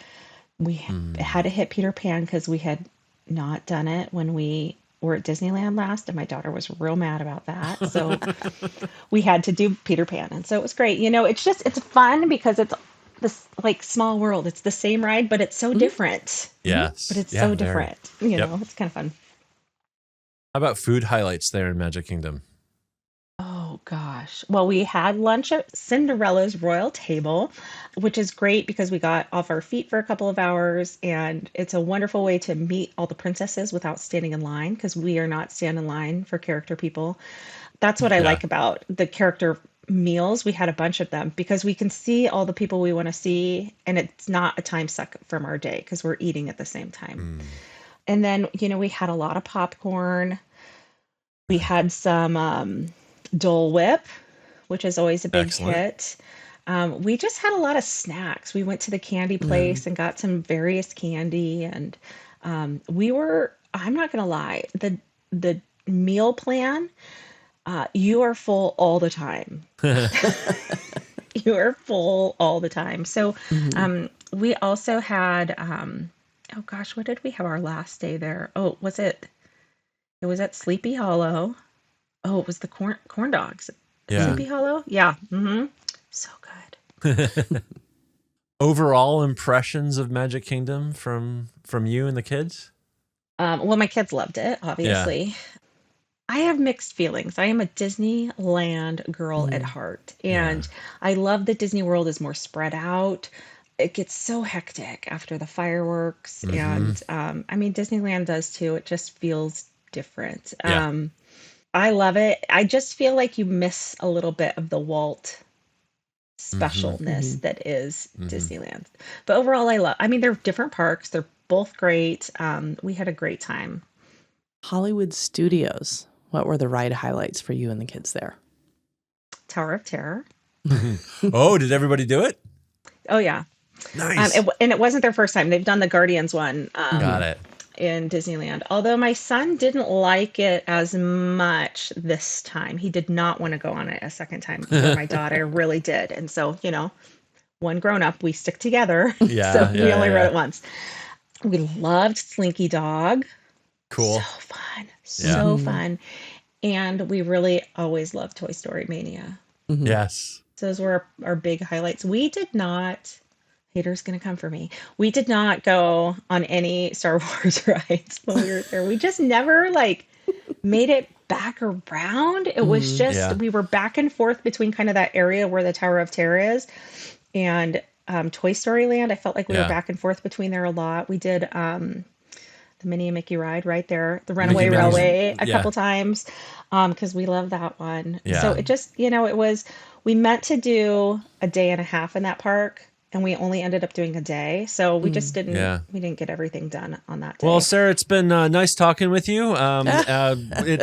[SPEAKER 5] We had to hit Peter Pan because we had not done it when we were at Disneyland last, and my daughter was real mad about that. So we had to do Peter Pan, and so it was great. It's fun because it's this like small world. It's the same ride, but it's so different.
[SPEAKER 4] Yes.
[SPEAKER 5] But it's
[SPEAKER 4] Yeah,
[SPEAKER 5] so
[SPEAKER 4] very.
[SPEAKER 5] different.
[SPEAKER 4] Yep.
[SPEAKER 5] It's kind of fun.
[SPEAKER 4] How about food highlights there in Magic Kingdom?
[SPEAKER 5] Oh gosh. Well, we had lunch at Cinderella's Royal Table, which is great because we got off our feet for a couple of hours, and it's a wonderful way to meet all the princesses without standing in line because we are not stand in line for character people. That's what I
[SPEAKER 4] Yeah.
[SPEAKER 5] like about the character meals. We had a bunch of them because we can see all the people we want to see, and it's not a time suck from our day because we're eating at the same time. And then, we had a lot of popcorn. We had some Dole Whip, which is always a big
[SPEAKER 4] Excellent.
[SPEAKER 5] hit. We just had a lot of snacks. We went to the candy place and got some various candy, and I'm not gonna lie, the meal plan, you are full all the time. You are full all the time. So we also had oh gosh, what did we have our last day there? Oh, it was at Sleepy Hollow. Oh, it was the corn dogs.
[SPEAKER 4] Yeah.
[SPEAKER 5] Sleepy Hollow? Yeah. So good.
[SPEAKER 4] Overall impressions of Magic Kingdom from you and the kids?
[SPEAKER 5] Well, my kids loved it, obviously. I have mixed feelings. I am a Disneyland girl at heart, and I love that Disney World is more spread out. It gets so hectic after the fireworks, and Disneyland does too. It just feels different.
[SPEAKER 4] Yeah.
[SPEAKER 5] I love it. I just feel like you miss a little bit of the Walt specialness that is Disneyland. But overall, they're different parks. They're both great. We had a great time.
[SPEAKER 3] Hollywood Studios. What were the ride highlights for you and the kids there?
[SPEAKER 5] Tower of Terror.
[SPEAKER 4] Oh, did everybody do it?
[SPEAKER 5] Oh, yeah.
[SPEAKER 4] Nice.
[SPEAKER 5] It wasn't their first time. They've done the Guardians one.
[SPEAKER 4] Got it.
[SPEAKER 5] In Disneyland. Although my son didn't like it as much this time. He did not want to go on it a second time. Where my daughter really did. And so, one grown up, we stick together.
[SPEAKER 4] Yeah,
[SPEAKER 5] So we only
[SPEAKER 4] yeah.
[SPEAKER 5] rode it once. We loved Slinky Dog.
[SPEAKER 4] Cool.
[SPEAKER 5] So fun. So fun. And we really always loved Toy Story Mania.
[SPEAKER 4] Yes.
[SPEAKER 5] Those were our big highlights. We did not, haters gonna come for me. We did not go on any Star Wars rides when we were there. We just never made it back around. It was just, we were back and forth between kind of that area where the Tower of Terror is and Toy Story Land. I felt like we were back and forth between there a lot. We did the Minnie and Mickey ride right there, the Runaway
[SPEAKER 4] Mickey
[SPEAKER 5] Railway
[SPEAKER 4] Mouse.
[SPEAKER 5] a couple times because we love that one.
[SPEAKER 4] Yeah.
[SPEAKER 5] So it just, we meant to do a day and a half in that park, and we only ended up doing a day. So we just didn't, we didn't get everything done on that day.
[SPEAKER 4] Well, Sarah, it's been nice talking with you.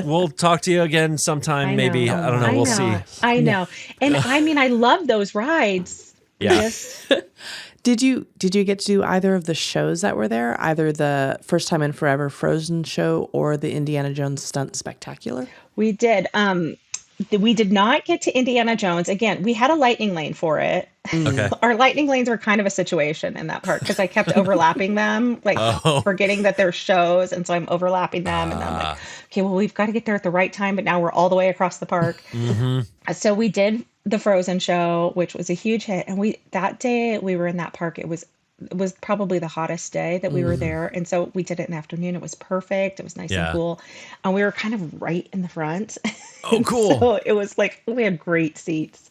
[SPEAKER 4] We'll talk to you again sometime.
[SPEAKER 5] I
[SPEAKER 4] Maybe.
[SPEAKER 5] know.
[SPEAKER 4] I don't know. We'll see.
[SPEAKER 5] I know. And I love those rides.
[SPEAKER 4] Yeah.
[SPEAKER 5] Just-
[SPEAKER 3] Did you get to do either of the shows that were there? Either the First Time in Forever Frozen show or the Indiana Jones Stunt Spectacular?
[SPEAKER 5] We did. We did not get to Indiana Jones. Again, we had a lightning lane for it.
[SPEAKER 4] Okay.
[SPEAKER 5] Our lightning lanes were kind of a situation in that park because I kept overlapping them, forgetting that there's shows. And so I'm overlapping them. And I'm like, okay, well, we've got to get there at the right time. But now we're all the way across the park. So we did the Frozen show, which was a huge hit. And that day we were in that park, it was probably the hottest day that we were there. And so we did it in the afternoon. It was perfect. It was nice and cool. And we were kind of right in the front.
[SPEAKER 4] Oh, cool.
[SPEAKER 5] So it was we had great seats.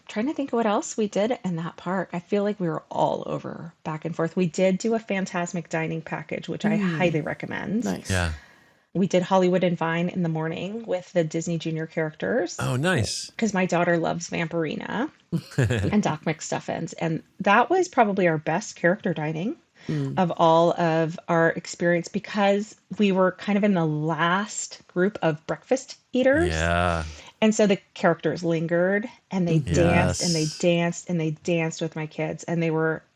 [SPEAKER 5] Trying to think of what else we did in that park. I feel like we were all over back and forth. We did do a Fantasmic dining package, which I highly recommend.
[SPEAKER 3] Nice.
[SPEAKER 4] Yeah.
[SPEAKER 5] We did Hollywood and Vine in the morning with the Disney Junior characters.
[SPEAKER 4] Oh, nice.
[SPEAKER 5] Because my daughter loves Vampirina and Doc McStuffins. And that was probably our best character dining of all of our experience because we were kind of in the last group of breakfast eaters.
[SPEAKER 4] Yeah.
[SPEAKER 5] And so the characters lingered and they danced and they danced and they danced with my kids. And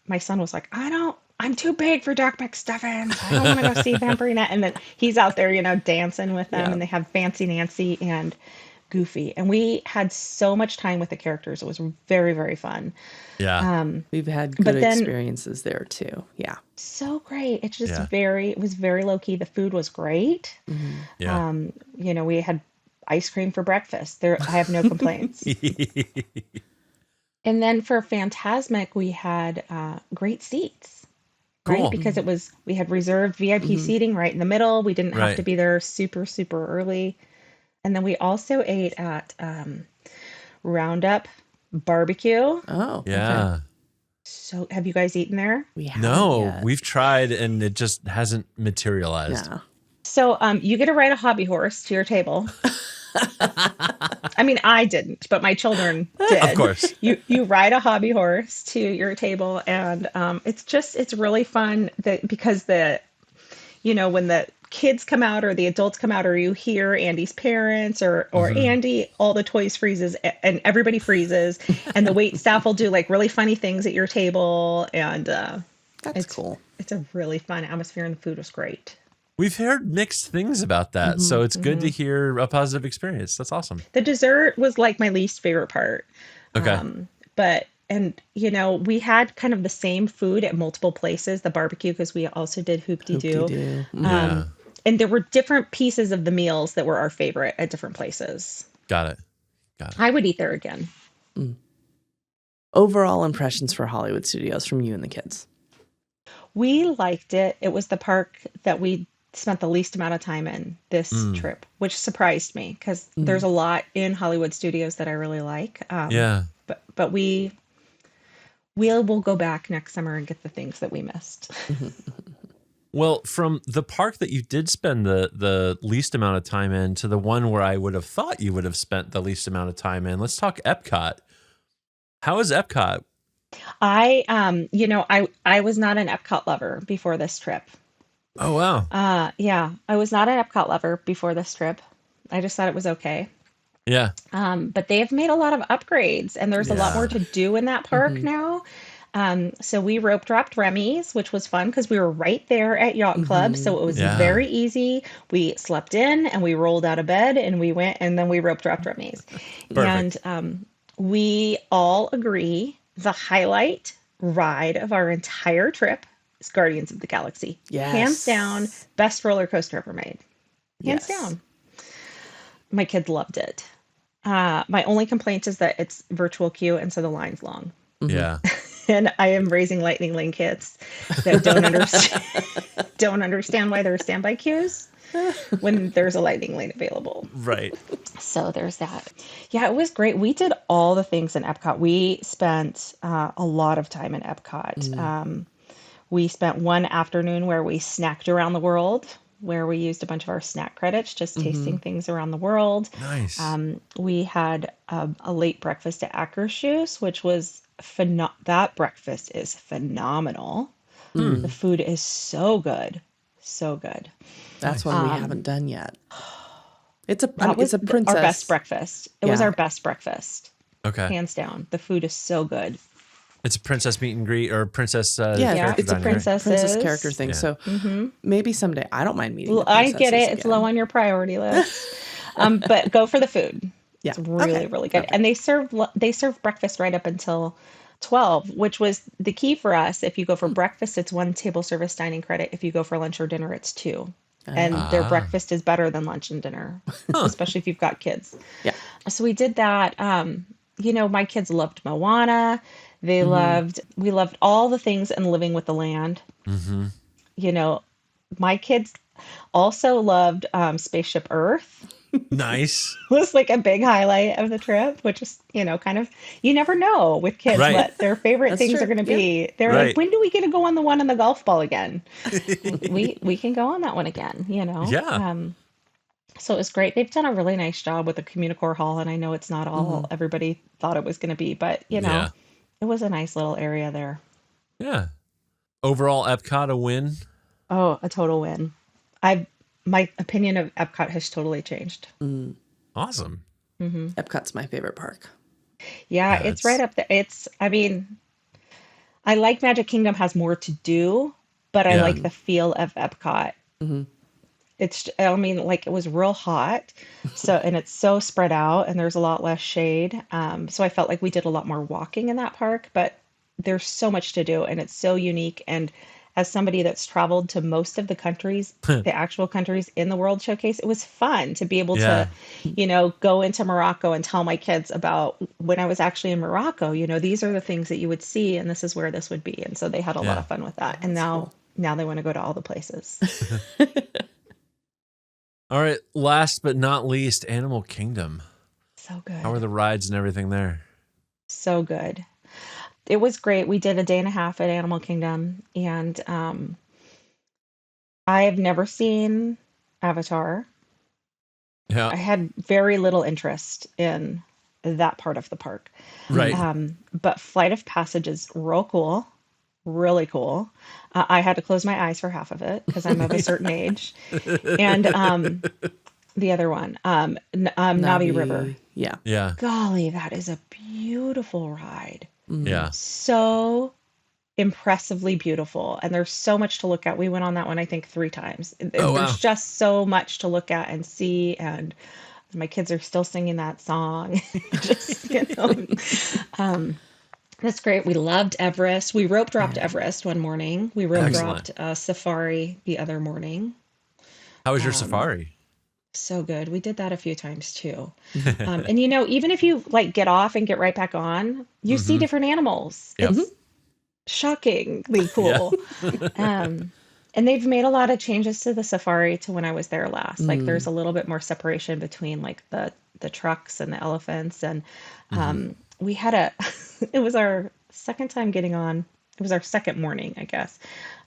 [SPEAKER 5] my son was like, I don't I'm too big for Doc McStuffins. I don't want to go see Vampirina. And then he's out there, dancing with them,
[SPEAKER 3] Yeah.
[SPEAKER 5] and they have Fancy Nancy and Goofy. And we had so much time with the characters. It was very, very fun.
[SPEAKER 4] Yeah.
[SPEAKER 3] We've had good
[SPEAKER 5] But then
[SPEAKER 3] experiences there too. Yeah.
[SPEAKER 5] so great. It's just
[SPEAKER 4] Yeah.
[SPEAKER 5] it was very low key. The food was great.
[SPEAKER 4] Yeah.
[SPEAKER 5] We had ice cream for breakfast. I have no complaints. And then for Phantasmic, we had great seats,
[SPEAKER 4] Cool.
[SPEAKER 5] right? Because we had reserved VIP seating right in the middle. We didn't have to
[SPEAKER 4] Right.
[SPEAKER 5] be there super, super early. And then we also ate at Roundup Barbecue.
[SPEAKER 3] Oh.
[SPEAKER 4] Yeah.
[SPEAKER 3] Okay.
[SPEAKER 5] So have you guys eaten there?
[SPEAKER 3] We haven't
[SPEAKER 4] No,
[SPEAKER 3] yet.
[SPEAKER 4] we've tried and it just hasn't materialized.
[SPEAKER 3] Yeah.
[SPEAKER 5] So you get to ride a hobby horse to your table. I mean, I didn't, but my children did.
[SPEAKER 4] Of course.
[SPEAKER 5] You ride a hobby horse to your table, and it's really fun because when the kids come out or the adults come out, or you hear Andy's parents or Andy, all the toys freezes and everybody freezes, and the wait staff will do like really funny things at your table, and
[SPEAKER 3] That's cool.
[SPEAKER 5] It's a really fun atmosphere, and the food was great.
[SPEAKER 4] We've heard mixed things about that. So it's good to hear a positive experience. That's awesome.
[SPEAKER 5] The dessert was like my least favorite part.
[SPEAKER 4] Okay.
[SPEAKER 5] We had kind of the same food at multiple places, the barbecue, because we also did hoop-de-doo.
[SPEAKER 3] Hoop-de-doo.
[SPEAKER 4] Yeah.
[SPEAKER 5] And there were different pieces of the meals that were our favorite at different places.
[SPEAKER 4] Got it.
[SPEAKER 5] I would eat there again.
[SPEAKER 3] Overall impressions for Hollywood Studios from you and the kids.
[SPEAKER 5] We liked it. It was the park that we spent the least amount of time in this trip, which surprised me because there's a lot in Hollywood Studios that I really like.
[SPEAKER 4] Yeah.
[SPEAKER 5] But we'll go back next summer and get the things that we missed.
[SPEAKER 4] Well, from the park that you did spend the least amount of time in to the one where I would have thought you would have spent the least amount of time in, let's talk Epcot. How is Epcot?
[SPEAKER 5] I was not an Epcot lover before this trip.
[SPEAKER 4] Oh, wow.
[SPEAKER 5] I was not an Epcot lover before this trip. I just thought it was okay.
[SPEAKER 4] Yeah.
[SPEAKER 5] But they have made a lot of upgrades, and there's a lot more to do in that park now. So we rope dropped Remy's, which was fun because we were right there at Yacht Club. So it was very easy. We slept in and we rolled out of bed and we went, and then we rope dropped Remy's.
[SPEAKER 4] Perfect.
[SPEAKER 5] And we all agree the highlight ride of our entire trip is Guardians of the Galaxy.
[SPEAKER 3] Yes.
[SPEAKER 5] Hands down, best roller coaster ever made. Hands down. My kids loved it. My only complaint is that it's virtual queue, and so the line's long.
[SPEAKER 4] Yeah.
[SPEAKER 5] And I am raising Lightning Lane kids that don't understand why there are standby queues when there's a Lightning Lane available.
[SPEAKER 4] Right.
[SPEAKER 5] So there's that. Yeah, it was great. We did all the things in Epcot. We spent a lot of time in Epcot. We spent one afternoon where we snacked around the world, where we used a bunch of our snack credits, just tasting things around the world.
[SPEAKER 4] Nice.
[SPEAKER 5] We had a late breakfast at Akershus, which was that breakfast is phenomenal. The food is so good. So good.
[SPEAKER 3] That's one we haven't done yet. It's a princess.
[SPEAKER 5] Our best breakfast. It was our best breakfast.
[SPEAKER 4] Okay.
[SPEAKER 5] Hands down. The food is so good.
[SPEAKER 4] It's a princess meet and greet or princess.
[SPEAKER 3] Yeah,
[SPEAKER 5] it's a
[SPEAKER 4] dining, right?
[SPEAKER 5] princess
[SPEAKER 3] character thing.
[SPEAKER 4] Yeah.
[SPEAKER 3] So maybe someday. I don't mind meeting.
[SPEAKER 5] Well,
[SPEAKER 3] the
[SPEAKER 5] I get it.
[SPEAKER 3] princesses
[SPEAKER 5] It's
[SPEAKER 3] again.
[SPEAKER 5] low on your priority list. But go for the food.
[SPEAKER 3] Yeah.
[SPEAKER 5] It's really, really good.
[SPEAKER 3] Okay.
[SPEAKER 5] And they serve breakfast right up until 12, which was the key for us. If you go for breakfast, it's 1 table service dining credit. If you go for lunch or dinner, it's 2. And their breakfast is better than lunch and dinner, especially if you've got kids.
[SPEAKER 3] Yeah.
[SPEAKER 5] So we did that. My kids loved Moana. We loved all the things in Living with the Land. My kids also loved Spaceship Earth.
[SPEAKER 4] Nice.
[SPEAKER 5] Was like a big highlight of the trip, which is, kind of, you never know with kids
[SPEAKER 4] Right.
[SPEAKER 5] what their favorite
[SPEAKER 3] That's
[SPEAKER 5] things
[SPEAKER 3] true.
[SPEAKER 5] are going to be. They're
[SPEAKER 4] Right.
[SPEAKER 5] like, when do we get to go on the one on the golf ball again? we can go on that one again,
[SPEAKER 4] Yeah.
[SPEAKER 5] So it was great. They've done a really nice job with the Communicore Hall, and I know it's not all everybody thought it was going to be, but
[SPEAKER 4] Yeah.
[SPEAKER 5] it was a nice little area there.
[SPEAKER 4] Yeah. Overall, Epcot a win.
[SPEAKER 5] Oh, a total win. My opinion of Epcot has totally changed.
[SPEAKER 4] Awesome.
[SPEAKER 3] Epcot's my favorite park.
[SPEAKER 5] Yeah,
[SPEAKER 4] Yeah,
[SPEAKER 5] it's right up there. I I like Magic Kingdom has more to do, but I
[SPEAKER 4] Yeah.
[SPEAKER 5] like the feel of Epcot.
[SPEAKER 3] Hmm.
[SPEAKER 5] I mean, like it was real hot, so and it's so spread out, and there's a lot less shade. So I felt like we did a lot more walking in that park, but there's so much to do, and it's so unique. And as somebody that's traveled to most of the countries, the actual countries in the World Showcase, it was fun to be able
[SPEAKER 4] Yeah.
[SPEAKER 5] to, go into Morocco and tell my kids about when I was actually in Morocco. These are the things that you would see, and this is where this would be. And so they had a lot
[SPEAKER 4] Yeah.
[SPEAKER 5] of fun with that. And
[SPEAKER 3] That's
[SPEAKER 5] now,
[SPEAKER 3] cool.
[SPEAKER 5] now they want to go to all the places.
[SPEAKER 4] All right. Last but not least, Animal Kingdom.
[SPEAKER 5] So
[SPEAKER 4] How are
[SPEAKER 5] good.
[SPEAKER 4] the rides and everything there?
[SPEAKER 5] So good. It was great. We did a day and a half at Animal Kingdom, and I have never seen Avatar.
[SPEAKER 4] Yeah.
[SPEAKER 5] I had very little interest in that part of the park.
[SPEAKER 4] Right.
[SPEAKER 5] But Flight of Passage is real cool, really cool. I had to close my eyes for half of it because I'm of a certain age. And the other one, Navi River.
[SPEAKER 3] Navi. Yeah.
[SPEAKER 4] Yeah.
[SPEAKER 5] Golly, that is a beautiful ride.
[SPEAKER 4] Yeah.
[SPEAKER 5] So impressively beautiful, and there's so much to look at. We went on that one I think 3 times.
[SPEAKER 4] Oh, wow.
[SPEAKER 5] There's just so much to look at and see, and my kids are still singing that song. Just, that's great. We loved Everest. We rope dropped Everest one morning. We rope
[SPEAKER 4] Excellent.
[SPEAKER 5] dropped Safari the other morning.
[SPEAKER 4] How was your safari?
[SPEAKER 5] So good. We did that a few times too. And even if you like get off and get right back on, you see different animals.
[SPEAKER 4] Yep.
[SPEAKER 5] It's shockingly cool. And they've made a lot of changes to the safari to when I was there last. Like there's a little bit more separation between like the trucks and the elephants. And we had it was our second time getting on. It was our second morning, I guess,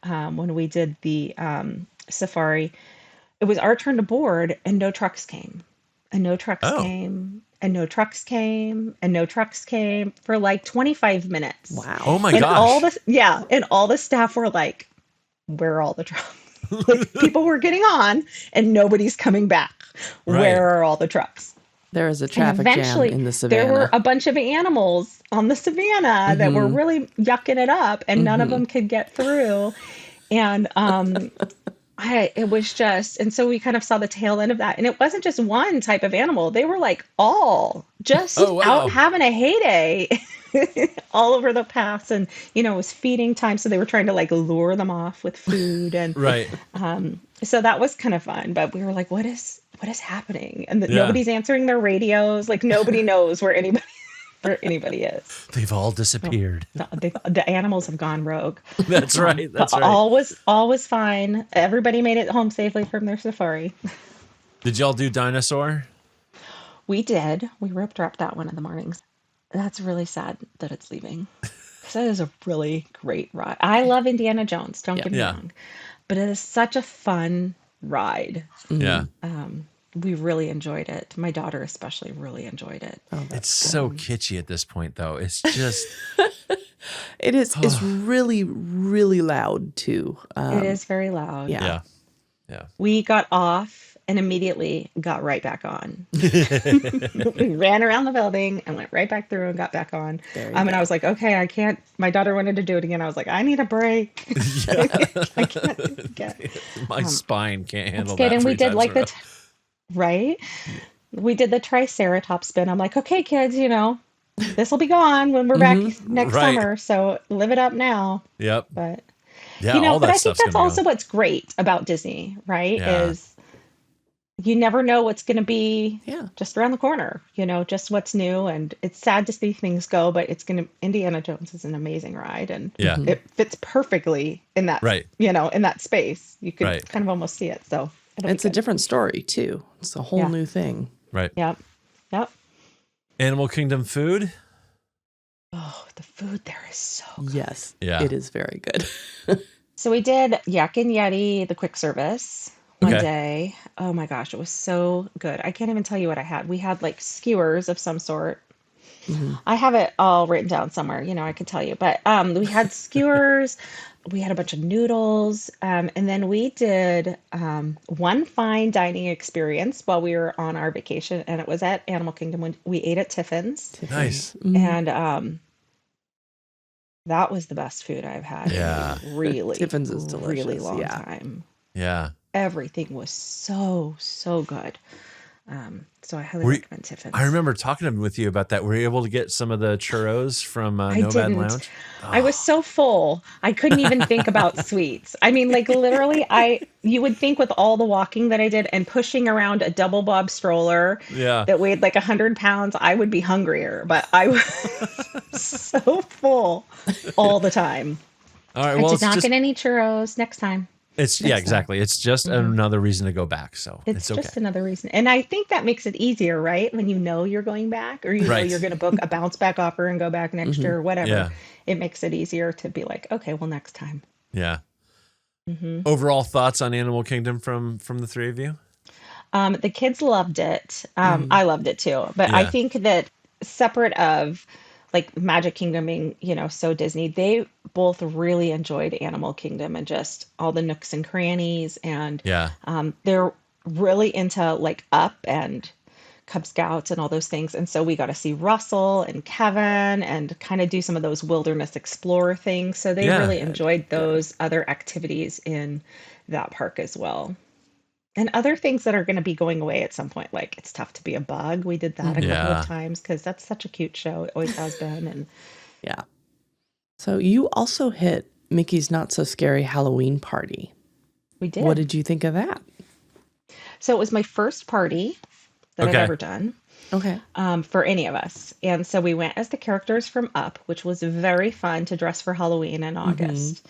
[SPEAKER 5] when we did the safari. It was our turn to board, and no trucks came, and no trucks
[SPEAKER 4] Oh.
[SPEAKER 5] came, and no trucks came, and no trucks came for like 25 minutes.
[SPEAKER 3] Wow.
[SPEAKER 4] Oh my
[SPEAKER 5] And
[SPEAKER 4] gosh.
[SPEAKER 5] all the staff were like, "Where are all the trucks?" Like people were getting on, and nobody's coming back.
[SPEAKER 4] Right.
[SPEAKER 5] Where are all the trucks?
[SPEAKER 3] There is a
[SPEAKER 5] And
[SPEAKER 3] traffic jam
[SPEAKER 5] eventually,
[SPEAKER 3] in the
[SPEAKER 5] there were
[SPEAKER 3] savannah.
[SPEAKER 5] a bunch of animals on the savannah that were really yucking it up, and none of them could get through. And it was just, and so we kind of saw the tail end of that. And it wasn't just one type of animal. They were like all just
[SPEAKER 4] Oh, wow.
[SPEAKER 5] out having a heyday all over the paths. And, it was feeding time. So they were trying to like lure them off with food. And
[SPEAKER 4] Right.
[SPEAKER 5] so that was kind of fun. But we were like, what is happening? And
[SPEAKER 4] Yeah.
[SPEAKER 5] nobody's answering their radios. Like nobody knows where anybody is.
[SPEAKER 4] They've all disappeared.
[SPEAKER 5] The animals have gone rogue.
[SPEAKER 4] That's right. That's
[SPEAKER 5] But
[SPEAKER 4] right.
[SPEAKER 5] all was fine. Everybody made it home safely from their safari.
[SPEAKER 4] Did y'all do dinosaur?
[SPEAKER 5] We did. We rope dropped that one in the mornings. That's really sad that it's leaving. 'Cause that is a really great ride. I love Indiana Jones, don't get me
[SPEAKER 4] Yeah.
[SPEAKER 5] wrong. But it is such a fun ride.
[SPEAKER 4] Yeah.
[SPEAKER 5] We really enjoyed it. My daughter especially really enjoyed it.
[SPEAKER 4] It's so kitschy at this point, though. It's just
[SPEAKER 3] It is. It's really, really loud too.
[SPEAKER 5] It is very loud.
[SPEAKER 3] Yeah.
[SPEAKER 4] yeah, yeah.
[SPEAKER 5] We got off and immediately got right back on. We ran around the building and went right back through and got back on. And I was like, okay, I can't. My daughter wanted to do it again. I was like, I need a break. I can't get.
[SPEAKER 4] My spine can't handle
[SPEAKER 5] Good.
[SPEAKER 4] that.
[SPEAKER 5] And we
[SPEAKER 4] 3
[SPEAKER 5] did
[SPEAKER 4] times
[SPEAKER 5] like
[SPEAKER 4] in a row.
[SPEAKER 5] right. We did the Triceratops spin. I'm like, okay, kids, this will be gone when we're back next
[SPEAKER 4] Right.
[SPEAKER 5] summer. So live it up now.
[SPEAKER 4] Yep.
[SPEAKER 5] But
[SPEAKER 4] Yeah. All
[SPEAKER 5] but
[SPEAKER 4] that
[SPEAKER 5] I think
[SPEAKER 4] stuff's
[SPEAKER 5] that's
[SPEAKER 4] gonna
[SPEAKER 5] also
[SPEAKER 4] go.
[SPEAKER 5] what's great about Disney, right?
[SPEAKER 4] Yeah.
[SPEAKER 5] Is you never know what's going to be
[SPEAKER 3] Yeah.
[SPEAKER 5] just around the corner, just what's new. And it's sad to see things go, but Indiana Jones is an amazing ride, and
[SPEAKER 4] Yeah.
[SPEAKER 5] it fits perfectly in that,
[SPEAKER 4] Right.
[SPEAKER 5] in that space. You could
[SPEAKER 4] Right.
[SPEAKER 5] kind of almost see it. So it'll be
[SPEAKER 3] It's a
[SPEAKER 5] good.
[SPEAKER 3] different story too. It's a whole
[SPEAKER 5] Yeah.
[SPEAKER 3] new thing.
[SPEAKER 4] Right.
[SPEAKER 5] Yep. Yep.
[SPEAKER 4] Animal Kingdom food.
[SPEAKER 5] Oh, the food there is so good.
[SPEAKER 3] Yes.
[SPEAKER 4] Yeah.
[SPEAKER 3] It is very good.
[SPEAKER 5] So we did Yak and Yeti, the quick service, one
[SPEAKER 4] Okay.
[SPEAKER 5] day. Oh my gosh, it was so good. I can't even tell you what I had. We had like skewers of some sort. I have it all written down somewhere, I could tell you. But we had skewers, we had a bunch of noodles, and then we did one fine dining experience while we were on our vacation, and it was at Animal Kingdom when we ate at Tiffin's.
[SPEAKER 4] Nice.
[SPEAKER 5] And That was the best food I've had
[SPEAKER 4] Yeah.
[SPEAKER 5] in a really,
[SPEAKER 3] Tiffin's is
[SPEAKER 5] really
[SPEAKER 3] delicious.
[SPEAKER 5] long
[SPEAKER 3] Yeah.
[SPEAKER 5] time.
[SPEAKER 4] Yeah.
[SPEAKER 5] Everything was so, so good. So I highly
[SPEAKER 4] Were you-
[SPEAKER 5] recommend Tiffin's.
[SPEAKER 4] I remember talking with you about that. Were you able to get some of the churros from
[SPEAKER 5] I
[SPEAKER 4] Nomad
[SPEAKER 5] didn't.
[SPEAKER 4] Lounge?
[SPEAKER 5] I was so full. I couldn't even think about sweets. I mean, like literally, you would think with all the walking that I did and pushing around a double bob stroller
[SPEAKER 4] Yeah.
[SPEAKER 5] that weighed like 100 pounds, I would be hungrier. But I was so full all the time.
[SPEAKER 4] All right.
[SPEAKER 5] I
[SPEAKER 4] Well,
[SPEAKER 5] did
[SPEAKER 4] it's
[SPEAKER 5] not
[SPEAKER 4] just
[SPEAKER 5] get any churros. Next time.
[SPEAKER 4] yeah,
[SPEAKER 5] Next time.
[SPEAKER 4] exactly. It's just another reason to go back. So
[SPEAKER 5] It's
[SPEAKER 4] it's okay.
[SPEAKER 5] just another reason. And I think that makes it easier, right? When you know you're going back or you know
[SPEAKER 4] Right.
[SPEAKER 5] you're going to book a bounce back offer and go back next year or whatever.
[SPEAKER 4] Yeah.
[SPEAKER 5] It makes it easier to be like, okay, well, next time.
[SPEAKER 4] Yeah. Overall thoughts on Animal Kingdom from the three of you?
[SPEAKER 5] The kids loved it. I loved it too. But I
[SPEAKER 4] Yeah.
[SPEAKER 5] think that separate of like Magic Kingdom being, so Disney, they both really enjoyed Animal Kingdom and just all the nooks and crannies. And
[SPEAKER 4] Yeah.
[SPEAKER 5] they're really into like Up and Cub Scouts and all those things. And so we got to see Russell and Kevin and kind of do some of those wilderness explorer things. So they
[SPEAKER 4] Yeah.
[SPEAKER 5] really enjoyed those other activities in that park as well. And other things that are going to be going away at some point, like It's Tough to Be a Bug. We did that a couple
[SPEAKER 4] Yeah.
[SPEAKER 5] of times because that's such a cute show. It always has been. And
[SPEAKER 3] Yeah. So you also hit Mickey's Not So Scary Halloween Party.
[SPEAKER 5] we did.
[SPEAKER 3] What did you think of that?
[SPEAKER 5] So it was my first party that I've
[SPEAKER 4] Okay.
[SPEAKER 5] ever done.
[SPEAKER 3] Okay.
[SPEAKER 5] For any of us. And so we went as the characters from Up, which was very fun to dress for Halloween in August.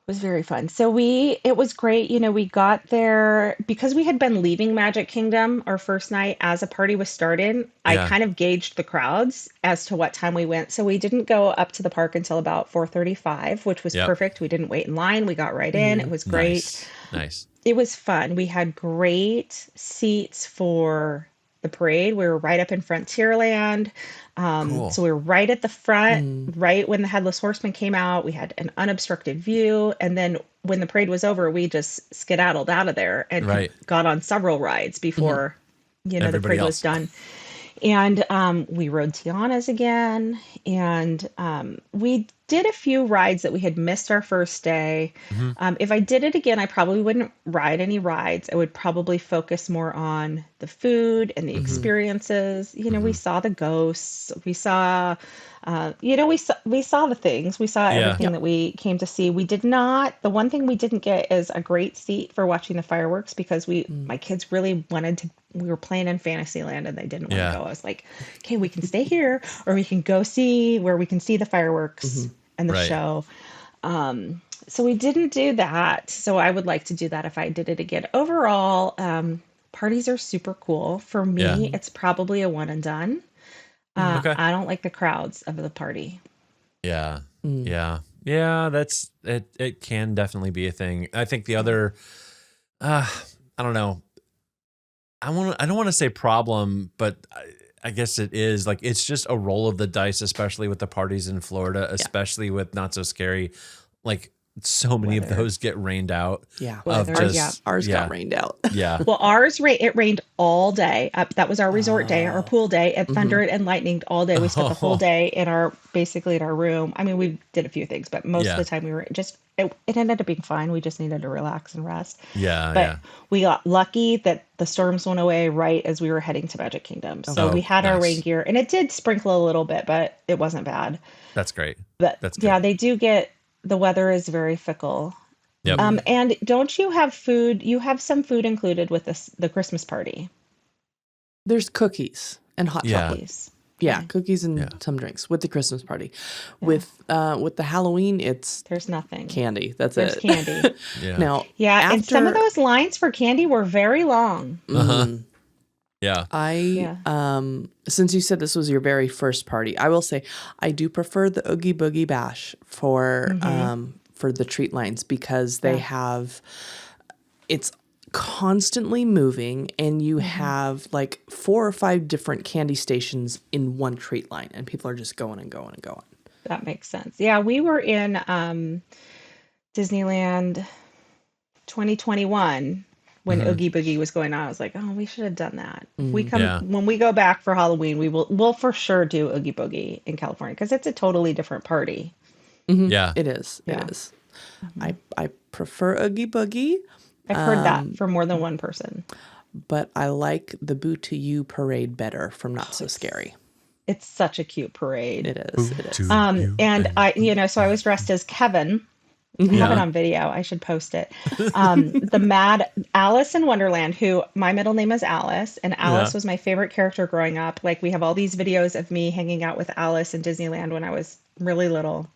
[SPEAKER 5] It was very fun. So it was great. We got there because we had been leaving Magic Kingdom our first night as a party was started. I
[SPEAKER 4] Yeah.
[SPEAKER 5] kind of gauged the crowds as to what time we went. So we didn't go up to the park until about 4:35, which was
[SPEAKER 4] Yep.
[SPEAKER 5] perfect. We didn't wait in line. We got right in. It was great.
[SPEAKER 4] Nice.
[SPEAKER 5] It was fun. We had great seats for the parade. We were right up in Frontierland.
[SPEAKER 4] Cool.
[SPEAKER 5] So we were right at the front, right when the Headless Horseman came out. We had an unobstructed view. And then when the parade was over, we just skedaddled out of there and
[SPEAKER 4] Right.
[SPEAKER 5] got on several rides before, the
[SPEAKER 4] Everybody
[SPEAKER 5] parade
[SPEAKER 4] else.
[SPEAKER 5] was done. And we rode Tiana's again. And we did a few rides that we had missed our first day. If I did it again, I probably wouldn't ride any rides. I would probably focus more on the food and the experiences. We saw the ghosts. We saw, we saw the things. We saw
[SPEAKER 4] Yeah.
[SPEAKER 5] everything that we came to see. We did not. The one thing we didn't get is a great seat for watching the fireworks because my kids really wanted to. We were playing in Fantasyland and they didn't want
[SPEAKER 4] Yeah.
[SPEAKER 5] to go. I was like, okay, we can stay here or we can go see where we can see the fireworks and the
[SPEAKER 4] Right.
[SPEAKER 5] show. So we didn't do that. So I would like to do that if I did it again. Overall, parties are super cool. For me,
[SPEAKER 4] Yeah.
[SPEAKER 5] it's probably a one and done.
[SPEAKER 4] Okay.
[SPEAKER 5] I don't like the crowds of the party.
[SPEAKER 4] Yeah. Yeah. Yeah. That's it. It can definitely be a thing. I think the other, I don't know. I don't want to say problem, but I guess it is like, it's just a roll of the dice, especially with the parties in Florida, especially with Not So Scary. Like so many of
[SPEAKER 5] Weather.
[SPEAKER 4] those get rained out.
[SPEAKER 3] Yeah.
[SPEAKER 4] Of
[SPEAKER 5] Weather,
[SPEAKER 4] just,
[SPEAKER 3] Ours
[SPEAKER 4] yeah.
[SPEAKER 3] got rained out.
[SPEAKER 4] Yeah.
[SPEAKER 5] Well, it rained all day. That was our resort day, our pool day. It thundered and lightninged all day. We spent the whole day basically in our room. I mean, we did a few things, but most of the time we were just, it ended up being fine. We just needed to relax and rest.
[SPEAKER 4] Yeah.
[SPEAKER 5] But
[SPEAKER 4] Yeah.
[SPEAKER 5] we got lucky that the storms went away right as we were heading to Magic Kingdom. So we had our
[SPEAKER 4] nice.
[SPEAKER 5] rain gear and it did sprinkle a little bit, but it wasn't bad.
[SPEAKER 4] That's great.
[SPEAKER 5] But
[SPEAKER 4] That's good.
[SPEAKER 5] yeah, the weather is very fickle.
[SPEAKER 4] Yep.
[SPEAKER 5] And don't you have food? You have some food included with the Christmas party.
[SPEAKER 3] There's cookies and hot
[SPEAKER 4] Yeah.
[SPEAKER 3] chocolate.
[SPEAKER 5] Please.
[SPEAKER 3] Yeah, cookies and some drinks with the Christmas party. With the Halloween, it's
[SPEAKER 5] There's nothing.
[SPEAKER 3] candy. That's
[SPEAKER 5] There's
[SPEAKER 3] it.
[SPEAKER 5] candy.
[SPEAKER 4] Yeah.
[SPEAKER 3] Now,
[SPEAKER 5] Yeah, and some of
[SPEAKER 3] after-
[SPEAKER 5] those lines for candy were very long.
[SPEAKER 4] Yeah.
[SPEAKER 3] Since you said this was your very first party, I will say I do prefer the Oogie Boogie Bash for the treat lines because they have it's constantly moving and you have like 4 or 5 different candy stations in one treat line and people are just going and going and going.
[SPEAKER 5] That makes sense. Yeah, we were in Disneyland 2021 when Oogie Boogie was going on. I was like, oh, we should have done that. When we go back for Halloween, we'll for sure do Oogie Boogie in California because it's a totally different party.
[SPEAKER 4] Yeah.
[SPEAKER 3] It is.
[SPEAKER 5] Yeah.
[SPEAKER 3] It is. I prefer Oogie Boogie,
[SPEAKER 5] I've heard that from more than one person.
[SPEAKER 3] but I like the Boo to You parade better from Not So Scary.
[SPEAKER 5] It's such a cute parade.
[SPEAKER 3] It is. It is.
[SPEAKER 5] And so I was dressed as Kevin. I have it on video. I should post it. The Mad Alice in Wonderland, who my middle name is Alice, and Alice was my favorite character growing up. Like, we have all these videos of me hanging out with Alice in Disneyland when I was really little.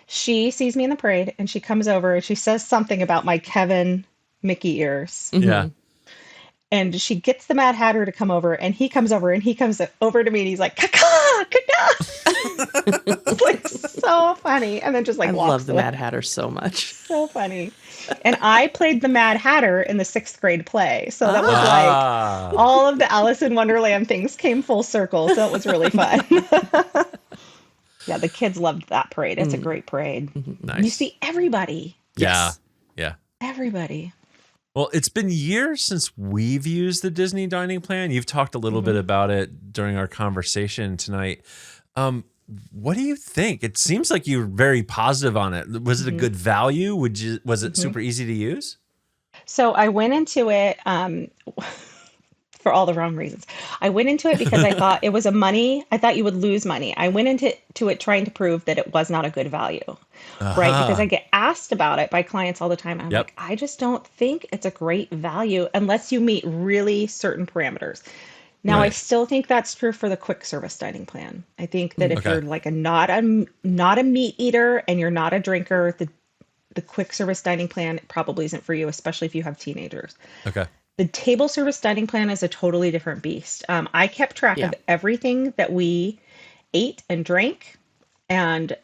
[SPEAKER 5] She sees me in the parade and she comes over and she says something about my Kevin Mickey ears.
[SPEAKER 4] Yeah.
[SPEAKER 5] And she gets the Mad Hatter to come over, and he comes over to me and he's like, "Caca, caca." It's like so funny. And then just like
[SPEAKER 3] I
[SPEAKER 5] walks
[SPEAKER 3] love the
[SPEAKER 5] away.
[SPEAKER 3] Mad Hatter so much.
[SPEAKER 5] So funny. And I played the Mad Hatter in the 6th grade play. So that was like all of the Alice in Wonderland things came full circle. So it was really fun. Yeah, the kids loved that parade. It's a great parade.
[SPEAKER 4] Nice.
[SPEAKER 5] You see everybody.
[SPEAKER 4] Yeah. Yeah.
[SPEAKER 5] Everybody.
[SPEAKER 4] Well, it's been years since we've used the Disney dining plan. You've talked a little bit about it during our conversation tonight. What do you think? It seems like you're very positive on it. Was it a good value? Was it super easy to use?
[SPEAKER 5] So I went into it for all the wrong reasons. I went into it because I thought it was I thought you would lose money. I went into it trying to prove that it was not a good value, right? Because I get asked about it by clients all the time. I'm like, I just don't think it's a great value unless you meet really certain parameters. Now, I still think that's true for the quick service dining plan. I think that if you're like not a meat eater and you're not a drinker, the quick service dining plan probably isn't for you, especially if you have teenagers.
[SPEAKER 4] Okay.
[SPEAKER 5] The table service dining plan is a totally different beast. I kept track of everything that we ate and drank and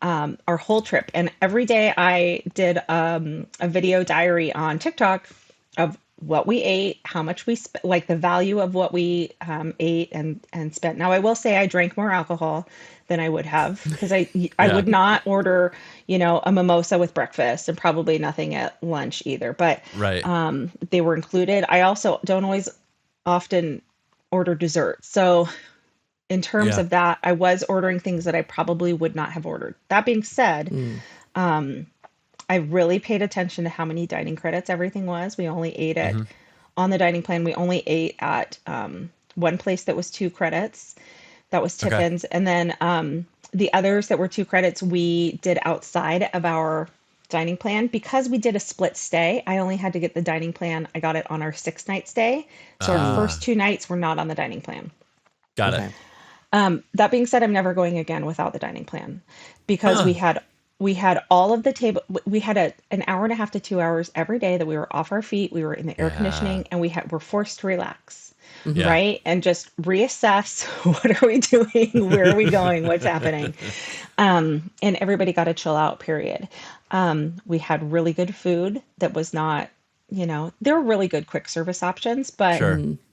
[SPEAKER 5] our whole trip. And every day I did a video diary on TikTok of what we ate, how much we spent, like the value of what we ate and spent. Now, I will say I drank more alcohol than I would have because I would not order, a mimosa with breakfast and probably nothing at lunch either. But they were included. I also don't always often order dessert. So in terms of that, I was ordering things that I probably would not have ordered. That being said, I really paid attention to how many dining credits everything was. We only ate it on the dining plan. We only ate at one place that was 2 credits. That was Tiffin's. And then the others that were 2 credits, we did outside of our dining plan. Because we did a split stay, I only had to get the dining plan. I got it on our 6-night stay. So our first 2 nights were not on the dining plan.
[SPEAKER 4] Got it.
[SPEAKER 5] That being said, I'm never going again without the dining plan because we had all of the table. We had an hour and a half to 2 hours every day that we were off our feet. We were in the air conditioning and we're forced to relax, right? And just reassess what are we doing? Where are we going? What's happening? And everybody got a chill out period. We had really good food that was not, there were really good quick service options, but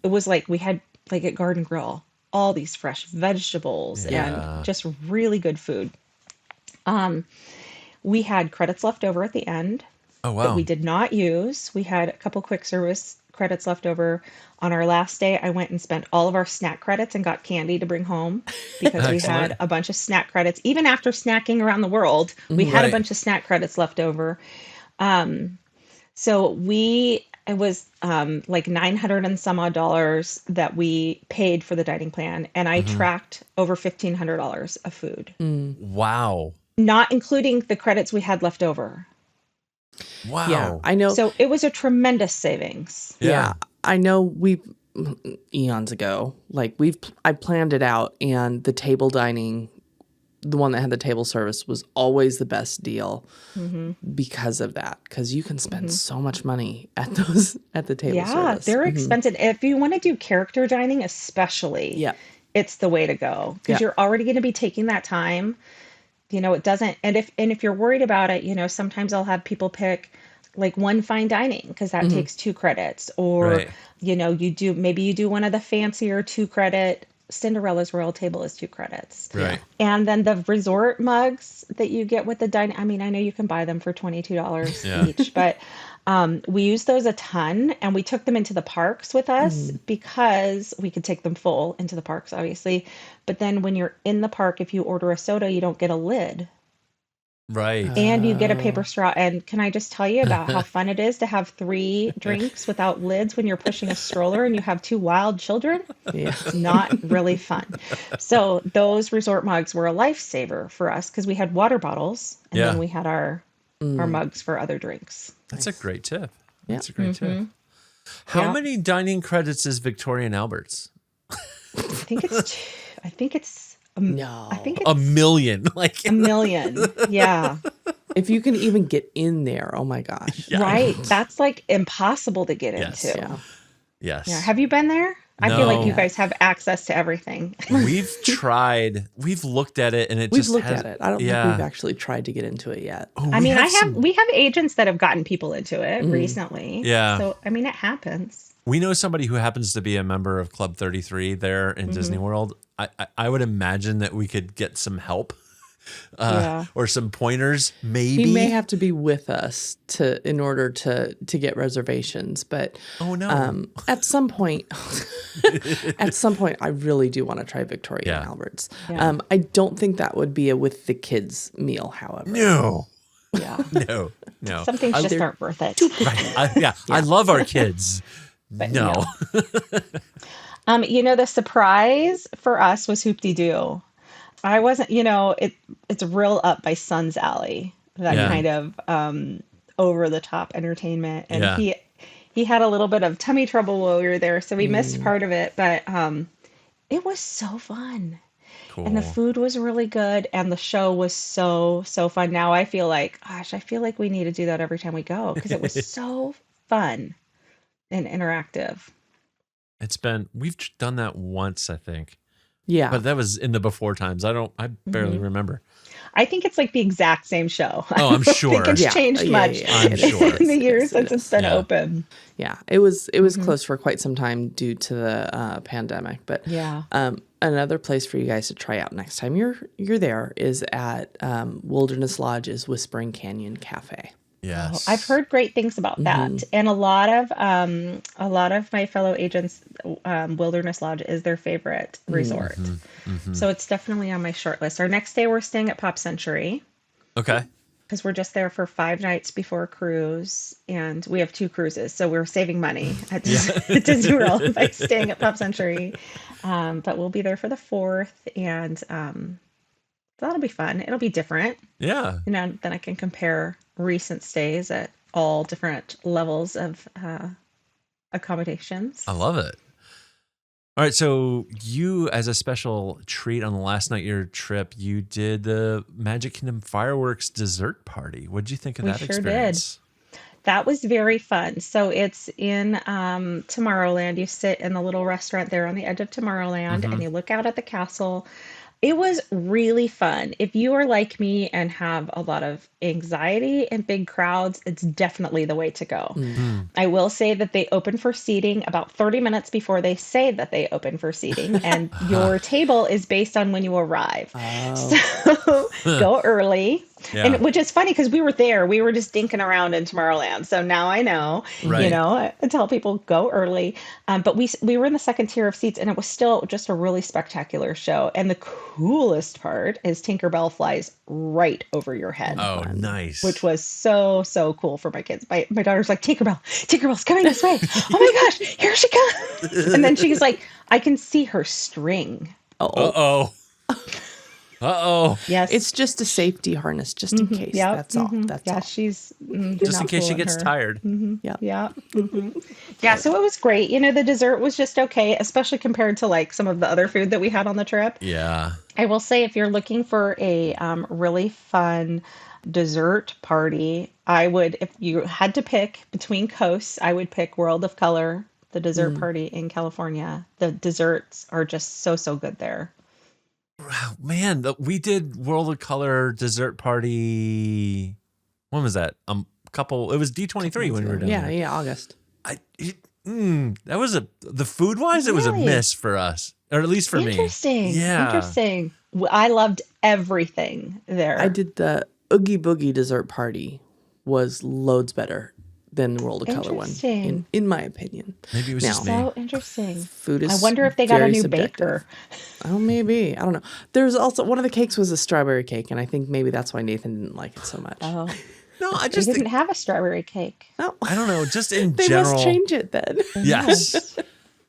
[SPEAKER 5] it was like we had like at Garden Grill, all these fresh vegetables and just really good food. We had credits left over at the end that we did not use. We had a couple quick service credits left over. On our last day, I went and spent all of our snack credits and got candy to bring home because we had a bunch of snack credits. Even after snacking around the world, we had a bunch of snack credits left over. So it was like $900 and some odd dollars that we paid for the dining plan. And I tracked over $1,500 of food.
[SPEAKER 4] Wow.
[SPEAKER 5] Not including the credits we had left over.
[SPEAKER 4] Wow.
[SPEAKER 3] Yeah, I know.
[SPEAKER 5] So it was a tremendous savings.
[SPEAKER 3] Yeah, I know eons ago, I planned it out, and the table dining, the one that had the table service, was always the best deal because of that. Because you can spend so much money at the table service.
[SPEAKER 5] Yeah, they're expensive. If you want to do character dining, especially, it's the way to go because you're already going to be taking that time. It doesn't, and if you're worried about it, sometimes I'll have people pick like one fine dining because that takes 2 credits, or you do one of the fancier 2 credit. Cinderella's Royal Table is 2 credits,
[SPEAKER 4] right?
[SPEAKER 5] And then the resort mugs that you get with the dining. I mean, I know you can buy them for $22 each, but we used those a ton, and we took them into the parks with us because we could take them full into the parks, obviously. But then when you're in the park, if you order a soda, you don't get a lid.
[SPEAKER 4] Right.
[SPEAKER 5] and you get a paper
[SPEAKER 3] Oh,
[SPEAKER 5] straw. And can I just tell you about how fun it is to have 3 drinks without lids when you're pushing a stroller and you have 2 wild children?
[SPEAKER 3] yeah.
[SPEAKER 5] It's not really fun. So those resort mugs were a lifesaver for us because we had water bottles and then
[SPEAKER 4] Yeah.
[SPEAKER 5] we had our mugs for other drinks.
[SPEAKER 4] That's a great tip.
[SPEAKER 3] Yeah.
[SPEAKER 4] That's a great tip. How
[SPEAKER 5] Yeah.
[SPEAKER 4] many dining credits is Victoria and Albert's?
[SPEAKER 5] I think it's I think it's I
[SPEAKER 3] No.
[SPEAKER 5] think
[SPEAKER 4] A
[SPEAKER 5] it's
[SPEAKER 4] million. Like,
[SPEAKER 5] a million. Yeah.
[SPEAKER 3] If you can even get in there, oh my gosh.
[SPEAKER 4] yeah.
[SPEAKER 5] Right. That's like impossible to get
[SPEAKER 4] Yes.
[SPEAKER 5] into.
[SPEAKER 3] Yeah.
[SPEAKER 4] Yes.
[SPEAKER 5] Yeah. Have you been there? I feel like you
[SPEAKER 4] No.
[SPEAKER 3] Yeah.
[SPEAKER 5] guys have access to everything.
[SPEAKER 4] We've tried. We've looked at it, and it
[SPEAKER 3] We've
[SPEAKER 4] just
[SPEAKER 3] looked
[SPEAKER 4] has.
[SPEAKER 3] at it. I don't think
[SPEAKER 4] Yeah.
[SPEAKER 3] we've actually tried to get into it yet.
[SPEAKER 4] Oh,
[SPEAKER 5] I
[SPEAKER 4] we
[SPEAKER 5] mean,
[SPEAKER 4] have some.
[SPEAKER 5] we have agents that have gotten people into it
[SPEAKER 3] Mhm.
[SPEAKER 5] recently.
[SPEAKER 4] Yeah.
[SPEAKER 5] So, I mean, it happens.
[SPEAKER 4] We know somebody who happens to be a member of Club 33 there in Disney World. I would imagine that we could get some help
[SPEAKER 5] Yeah.
[SPEAKER 4] or some pointers, maybe.
[SPEAKER 3] He may have to be with us in order to get reservations, but
[SPEAKER 4] Oh, no.
[SPEAKER 3] at some point, I really do want to try Victoria
[SPEAKER 4] Yeah.
[SPEAKER 3] and Albert's.
[SPEAKER 5] Yeah.
[SPEAKER 3] I don't think that would be a with the kids meal, however.
[SPEAKER 4] No.
[SPEAKER 5] Yeah.
[SPEAKER 4] No. No.
[SPEAKER 5] Some things just
[SPEAKER 3] they're
[SPEAKER 5] aren't worth it.
[SPEAKER 4] Right. I love our kids. No.
[SPEAKER 5] The surprise for us was Hoop-Dee-Doo. I wasn't, it's real up by Sun's Alley, that
[SPEAKER 4] Yeah.
[SPEAKER 5] kind of over the top entertainment. And
[SPEAKER 4] Yeah.
[SPEAKER 5] he had a little bit of tummy trouble while we were there, so we missed part of it, but it was so fun. And the
[SPEAKER 4] Cool.
[SPEAKER 5] food was really good and the show was so, so fun. Now I feel like, gosh, I feel like we need to do that every time we go because it was so fun and interactive.
[SPEAKER 4] We've done that once, I think.
[SPEAKER 3] Yeah.
[SPEAKER 4] But that was in the before times. I barely remember.
[SPEAKER 5] I think it's like the exact same show.
[SPEAKER 4] Oh, I'm
[SPEAKER 5] I don't
[SPEAKER 4] sure.
[SPEAKER 5] think it's
[SPEAKER 3] Yeah.
[SPEAKER 5] changed
[SPEAKER 3] Yeah,
[SPEAKER 5] much
[SPEAKER 3] yeah, yeah.
[SPEAKER 4] I'm sure.
[SPEAKER 5] in the years
[SPEAKER 3] Yes, it
[SPEAKER 5] since it's
[SPEAKER 3] is.
[SPEAKER 5] been
[SPEAKER 4] Yeah.
[SPEAKER 5] open.
[SPEAKER 3] Yeah, it was closed for quite some time due to the pandemic. But
[SPEAKER 5] Yeah.
[SPEAKER 3] another place for you guys to try out next time you're there is at Wilderness Lodge's Whispering Canyon Cafe.
[SPEAKER 4] Yes.
[SPEAKER 5] I've heard great things about that, and a lot of my fellow agents, Wilderness Lodge is their favorite resort. So it's definitely on my short list. Our next day, we're staying at Pop Century
[SPEAKER 4] Okay.
[SPEAKER 5] because we're just there for 5 nights before a cruise, and we have 2 cruises, so we're saving money at Disney World by staying at Pop Century. But we'll be there for the 4th, and that'll be fun. It'll be different.
[SPEAKER 4] Yeah.
[SPEAKER 5] Then I can compare recent stays at all different levels of accommodations.
[SPEAKER 4] I love it. All right. So you, as a special treat on the last night of your trip, you did the Magic Kingdom fireworks dessert party. What did you think of
[SPEAKER 5] We
[SPEAKER 4] that
[SPEAKER 5] sure did.
[SPEAKER 4] experience?
[SPEAKER 5] That was very fun. So it's in Tomorrowland. You sit in the little restaurant there on the edge of Tomorrowland and you look out at the castle. It was really fun. If you are like me and have a lot of anxiety and big crowds, it's definitely the way to go. I will say that they open for seating about 30 minutes before they say that they open for seating, and your table is based on when you arrive.
[SPEAKER 3] Oh,
[SPEAKER 5] So go early.
[SPEAKER 4] Yeah.
[SPEAKER 5] And which is funny because we were there, we were just dinking around in Tomorrowland. So now I know,
[SPEAKER 4] Right.
[SPEAKER 5] I tell people go early. But we were in the second tier of seats, and it was still just a really spectacular show. And the coolest part is Tinkerbell flies right over your head,
[SPEAKER 4] Oh, nice.
[SPEAKER 5] which was so, so cool for my kids. My daughter's like, Tinkerbell's coming this way. Oh my gosh, here she comes. And then she's like, I can see her string.
[SPEAKER 4] Uh-oh. Uh-oh.
[SPEAKER 5] Yes.
[SPEAKER 3] it's just a safety harness, just in case.
[SPEAKER 5] Yep.
[SPEAKER 3] That's all. That's
[SPEAKER 5] yeah,
[SPEAKER 3] all.
[SPEAKER 5] she's
[SPEAKER 4] Just in case she gets tired.
[SPEAKER 3] Yeah.
[SPEAKER 5] Yeah. Yeah, so it was great. The dessert was just okay, especially compared to like some of the other food that we had on the trip.
[SPEAKER 4] Yeah.
[SPEAKER 5] I will say if you're looking for a really fun dessert party, if you had to pick between coasts, I would pick World of Color, the dessert party in California. The desserts are just so, so good there.
[SPEAKER 4] Man, we did World of Color dessert party. When was that? It was D23 when we were down
[SPEAKER 3] Yeah,
[SPEAKER 4] there.
[SPEAKER 3] yeah, August.
[SPEAKER 4] That was the food wise, it was a
[SPEAKER 5] Really?
[SPEAKER 4] miss for us, or at least for me.
[SPEAKER 5] Interesting.
[SPEAKER 4] Yeah.
[SPEAKER 5] Interesting. I loved everything there.
[SPEAKER 3] I did the Oogie Boogie dessert party. Was loads better. than the World of Color one,
[SPEAKER 5] Interesting.
[SPEAKER 3] in my opinion.
[SPEAKER 4] Maybe it was
[SPEAKER 3] Now,
[SPEAKER 4] just me.
[SPEAKER 5] So interesting.
[SPEAKER 3] Food is
[SPEAKER 5] I wonder if they got a
[SPEAKER 3] very
[SPEAKER 5] new
[SPEAKER 3] subjective.
[SPEAKER 5] baker.
[SPEAKER 3] Oh, maybe. I don't know. There's also one of the cakes was a strawberry cake, and I think maybe that's why Nathan didn't like it so much.
[SPEAKER 5] Oh,
[SPEAKER 4] No, I
[SPEAKER 5] they
[SPEAKER 4] just
[SPEAKER 5] didn't
[SPEAKER 4] think,
[SPEAKER 5] have a strawberry cake.
[SPEAKER 3] Oh,
[SPEAKER 4] I don't know, just in
[SPEAKER 3] they
[SPEAKER 4] general.
[SPEAKER 3] must change it then.
[SPEAKER 4] Yes.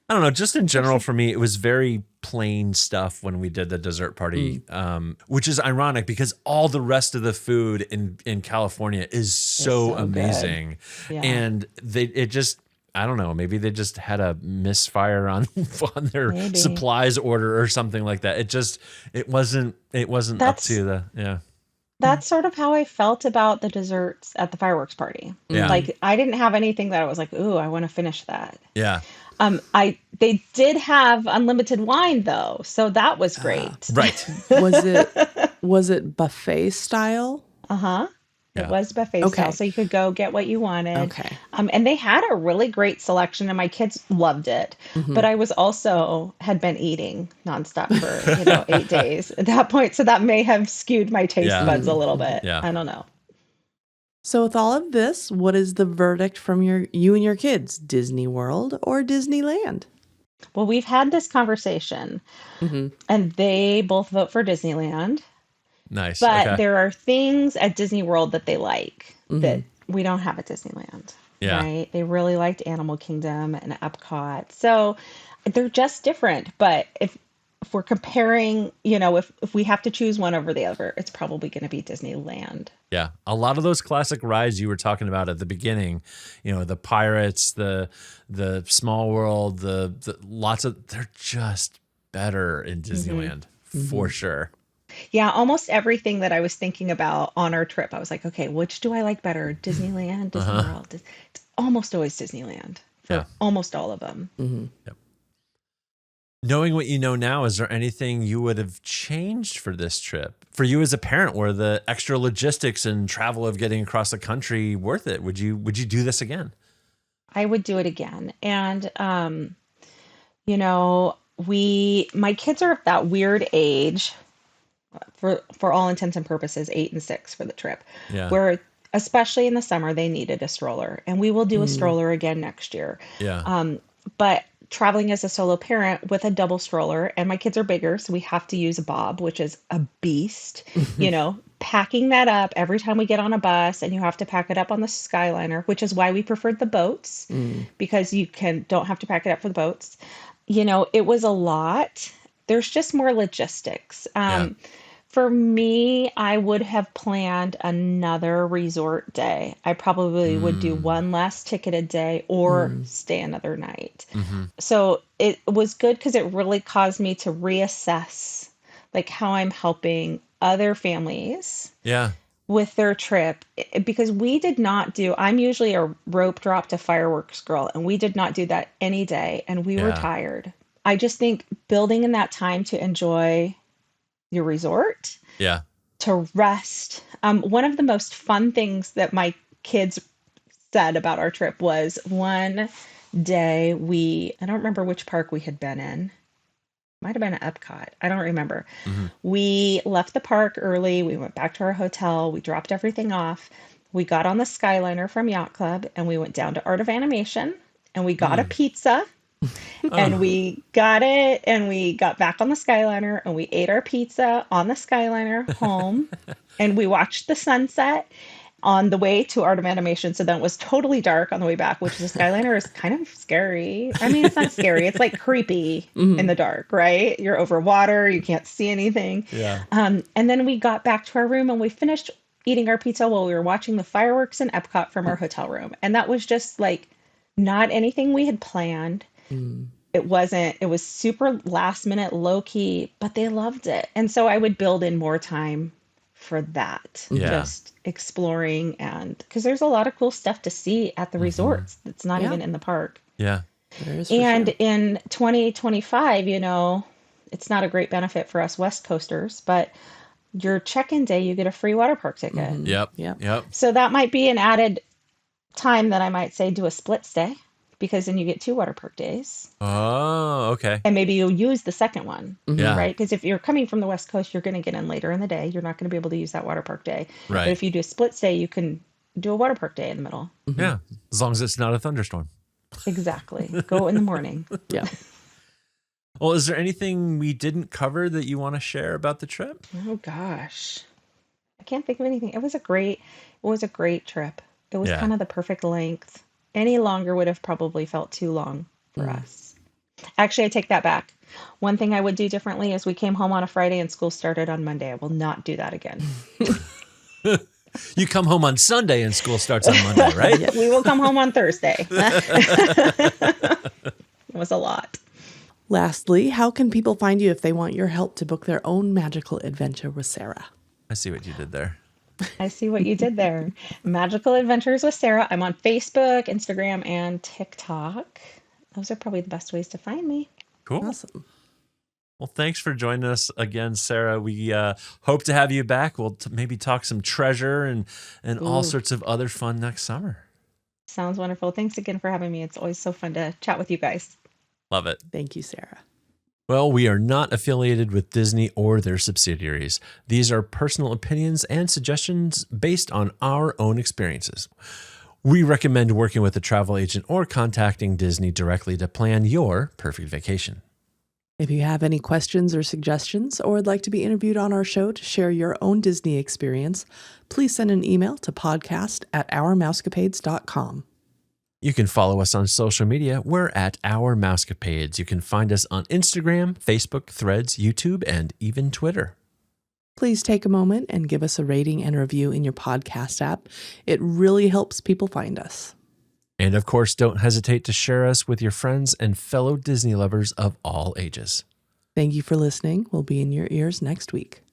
[SPEAKER 4] I don't know. Just in general, for me, it was very plain stuff when we did the dessert party, which is ironic because all the rest of the food in California is so
[SPEAKER 5] so good.
[SPEAKER 4] amazing.
[SPEAKER 5] Yeah.
[SPEAKER 4] And I don't know, maybe they just had a misfire on their
[SPEAKER 5] Maybe.
[SPEAKER 4] supplies order or something like that. It wasn't up
[SPEAKER 5] That's
[SPEAKER 4] to the.
[SPEAKER 5] that's sort of how I felt about the desserts at the fireworks party.
[SPEAKER 4] Yeah.
[SPEAKER 5] Like I didn't have anything that I was like, ooh, I want to finish that.
[SPEAKER 4] Yeah.
[SPEAKER 5] They did have unlimited wine though, so that was great.
[SPEAKER 4] Right.
[SPEAKER 3] Was it buffet style?
[SPEAKER 5] Uh-huh. It
[SPEAKER 4] Yeah.
[SPEAKER 5] was buffet
[SPEAKER 3] Okay.
[SPEAKER 5] style, so you could go get what you wanted.
[SPEAKER 3] Okay.
[SPEAKER 5] And they had a really great selection, and my kids loved it. But I was also had been eating nonstop for 8 days at that point, so that may have skewed my taste
[SPEAKER 4] Yeah.
[SPEAKER 5] buds a little bit.
[SPEAKER 4] Yeah.
[SPEAKER 5] I don't know.
[SPEAKER 3] So with all of this, what is the verdict from you and your kids? Disney World or Disneyland?
[SPEAKER 5] Well, we've had this conversation, and they both vote for Disneyland.
[SPEAKER 4] Nice.
[SPEAKER 5] But
[SPEAKER 4] Okay.
[SPEAKER 5] there are things at Disney World that they like that we don't have at Disneyland.
[SPEAKER 4] Yeah.
[SPEAKER 5] Right? They really liked Animal Kingdom and Epcot. So they're just different. But if we're comparing, if we have to choose one over the other, it's probably going to be Disneyland.
[SPEAKER 4] Yeah, a lot of those classic rides you were talking about at the beginning, the Pirates, the Small World, the lots of, they're just better in Disneyland for sure.
[SPEAKER 5] Yeah, almost everything that I was thinking about on our trip, I was like, okay, which do I like better? Disneyland, Disney World? It's almost always Disneyland for
[SPEAKER 4] Yeah.
[SPEAKER 5] almost all of them.
[SPEAKER 4] Yep. Knowing what you know now, is there anything you would have changed for this trip? For you as a parent, were the extra logistics and travel of getting across the country worth it? Would you do this again?
[SPEAKER 5] I would do it again. And, my kids are at that weird age for all intents and purposes, 8 and 6 for the trip,
[SPEAKER 4] Yeah.
[SPEAKER 5] where especially in the summer, they needed a stroller, and we will do a stroller again next year.
[SPEAKER 4] Yeah.
[SPEAKER 5] But traveling as a solo parent with a double stroller, and my kids are bigger, so we have to use a Bob, which is a beast, packing that up every time we get on a bus, and you have to pack it up on the Skyliner, which is why we preferred the boats, because you don't have to pack it up for the boats. It was a lot. There's just more logistics.
[SPEAKER 4] Yeah.
[SPEAKER 5] For me, I would have planned another resort day. I probably would do one less ticketed day or stay another night. So it was good because it really caused me to reassess like how I'm helping other families
[SPEAKER 4] Yeah.
[SPEAKER 5] with their trip, because we did not I'm usually a rope drop to fireworks girl, and we did not do that any day, and we were
[SPEAKER 4] Yeah.
[SPEAKER 5] tired. I just think building in that time to enjoy your resort,
[SPEAKER 4] Yeah.
[SPEAKER 5] to rest. One of the most fun things that my kids said about our trip was one day I don't remember which park we had been in. Might have been at Epcot. I don't remember. We left the park early. We went back to our hotel. We dropped everything off. We got on the Skyliner from Yacht Club, and we went down to Art of Animation, and we got a pizza. And we got it, and we got back on the Skyliner, and we ate our pizza on the Skyliner home, and we watched the sunset on the way to Art of Animation. So then it was totally dark on the way back, which the Skyliner is kind of scary. I mean, it's not scary. It's like creepy in the dark, right? You're over water. You can't see anything.
[SPEAKER 4] Yeah.
[SPEAKER 5] And then we got back to our room, and we finished eating our pizza while we were watching the fireworks in Epcot from our hotel room. And that was just like not anything we had planned. It was super last minute, low key, but they loved it. And so I would build in more time for that,
[SPEAKER 4] Yeah.
[SPEAKER 5] just exploring, and because there's a lot of cool stuff to see at the resorts that's not even in the park.
[SPEAKER 4] Yeah.
[SPEAKER 3] There is for
[SPEAKER 5] And
[SPEAKER 3] sure.
[SPEAKER 5] in 2025, it's not a great benefit for us West Coasters, but your check-in day, you get a free water park ticket.
[SPEAKER 4] Yep.
[SPEAKER 3] Yep.
[SPEAKER 4] Yep.
[SPEAKER 5] So that might be an added time that I might say do a split stay, because then you get 2 water park days.
[SPEAKER 4] Oh, okay.
[SPEAKER 5] And maybe you'll use the second one,
[SPEAKER 4] Yeah.
[SPEAKER 5] right? Because if you're coming from the West Coast, you're going to get in later in the day. You're not going to be able to use that water park day.
[SPEAKER 4] Right.
[SPEAKER 5] But if you do a split stay, you can do a water park day in the middle.
[SPEAKER 4] Yeah, as long as it's not a thunderstorm.
[SPEAKER 5] Exactly. Go in the morning.
[SPEAKER 3] Yeah.
[SPEAKER 4] Well, is there anything we didn't cover that you want to share about the trip?
[SPEAKER 5] Oh gosh. I can't think of anything. It was a great trip. It was
[SPEAKER 4] Yeah.
[SPEAKER 5] kind of the perfect length. Any longer would have probably felt too long for us. Actually, I take that back. One thing I would do differently is we came home on a Friday and school started on Monday. I will not do that again.
[SPEAKER 4] You come home on Sunday and school starts on Monday, right?
[SPEAKER 5] We will come home on Thursday. It was a lot.
[SPEAKER 3] Lastly, how can people find you if they want your help to book their own magical adventure with Sarah?
[SPEAKER 4] I see what you did there.
[SPEAKER 5] I see what you did there. Magical Adventures with Sarah. I'm on Facebook, Instagram, and TikTok. Those are probably the best ways to find me.
[SPEAKER 4] Cool.
[SPEAKER 3] Awesome.
[SPEAKER 4] Well, thanks for joining us again, Sarah. We hope to have you back. We'll maybe talk some treasure and all sorts of other fun next summer.
[SPEAKER 5] Sounds wonderful. Thanks again for having me. It's always so fun to chat with you guys.
[SPEAKER 4] Love it.
[SPEAKER 3] Thank you, Sarah.
[SPEAKER 4] Well, we are not affiliated with Disney or their subsidiaries. These are personal opinions and suggestions based on our own experiences. We recommend working with a travel agent or contacting Disney directly to plan your perfect vacation.
[SPEAKER 3] If you have any questions or suggestions, or would like to be interviewed on our show to share your own Disney experience, please send an email to podcast@ourmousecapades.com.
[SPEAKER 4] You can follow us on social media. We're at Our Mousecapades. You can find us on Instagram, Facebook, Threads, YouTube, and even Twitter.
[SPEAKER 3] Please take a moment and give us a rating and review in your podcast app. It really helps people find us.
[SPEAKER 4] And of course, don't hesitate to share us with your friends and fellow Disney lovers of all ages.
[SPEAKER 3] Thank you for listening. We'll be in your ears next week.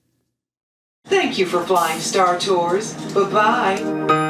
[SPEAKER 6] Thank you for flying Star Tours. Bye-bye.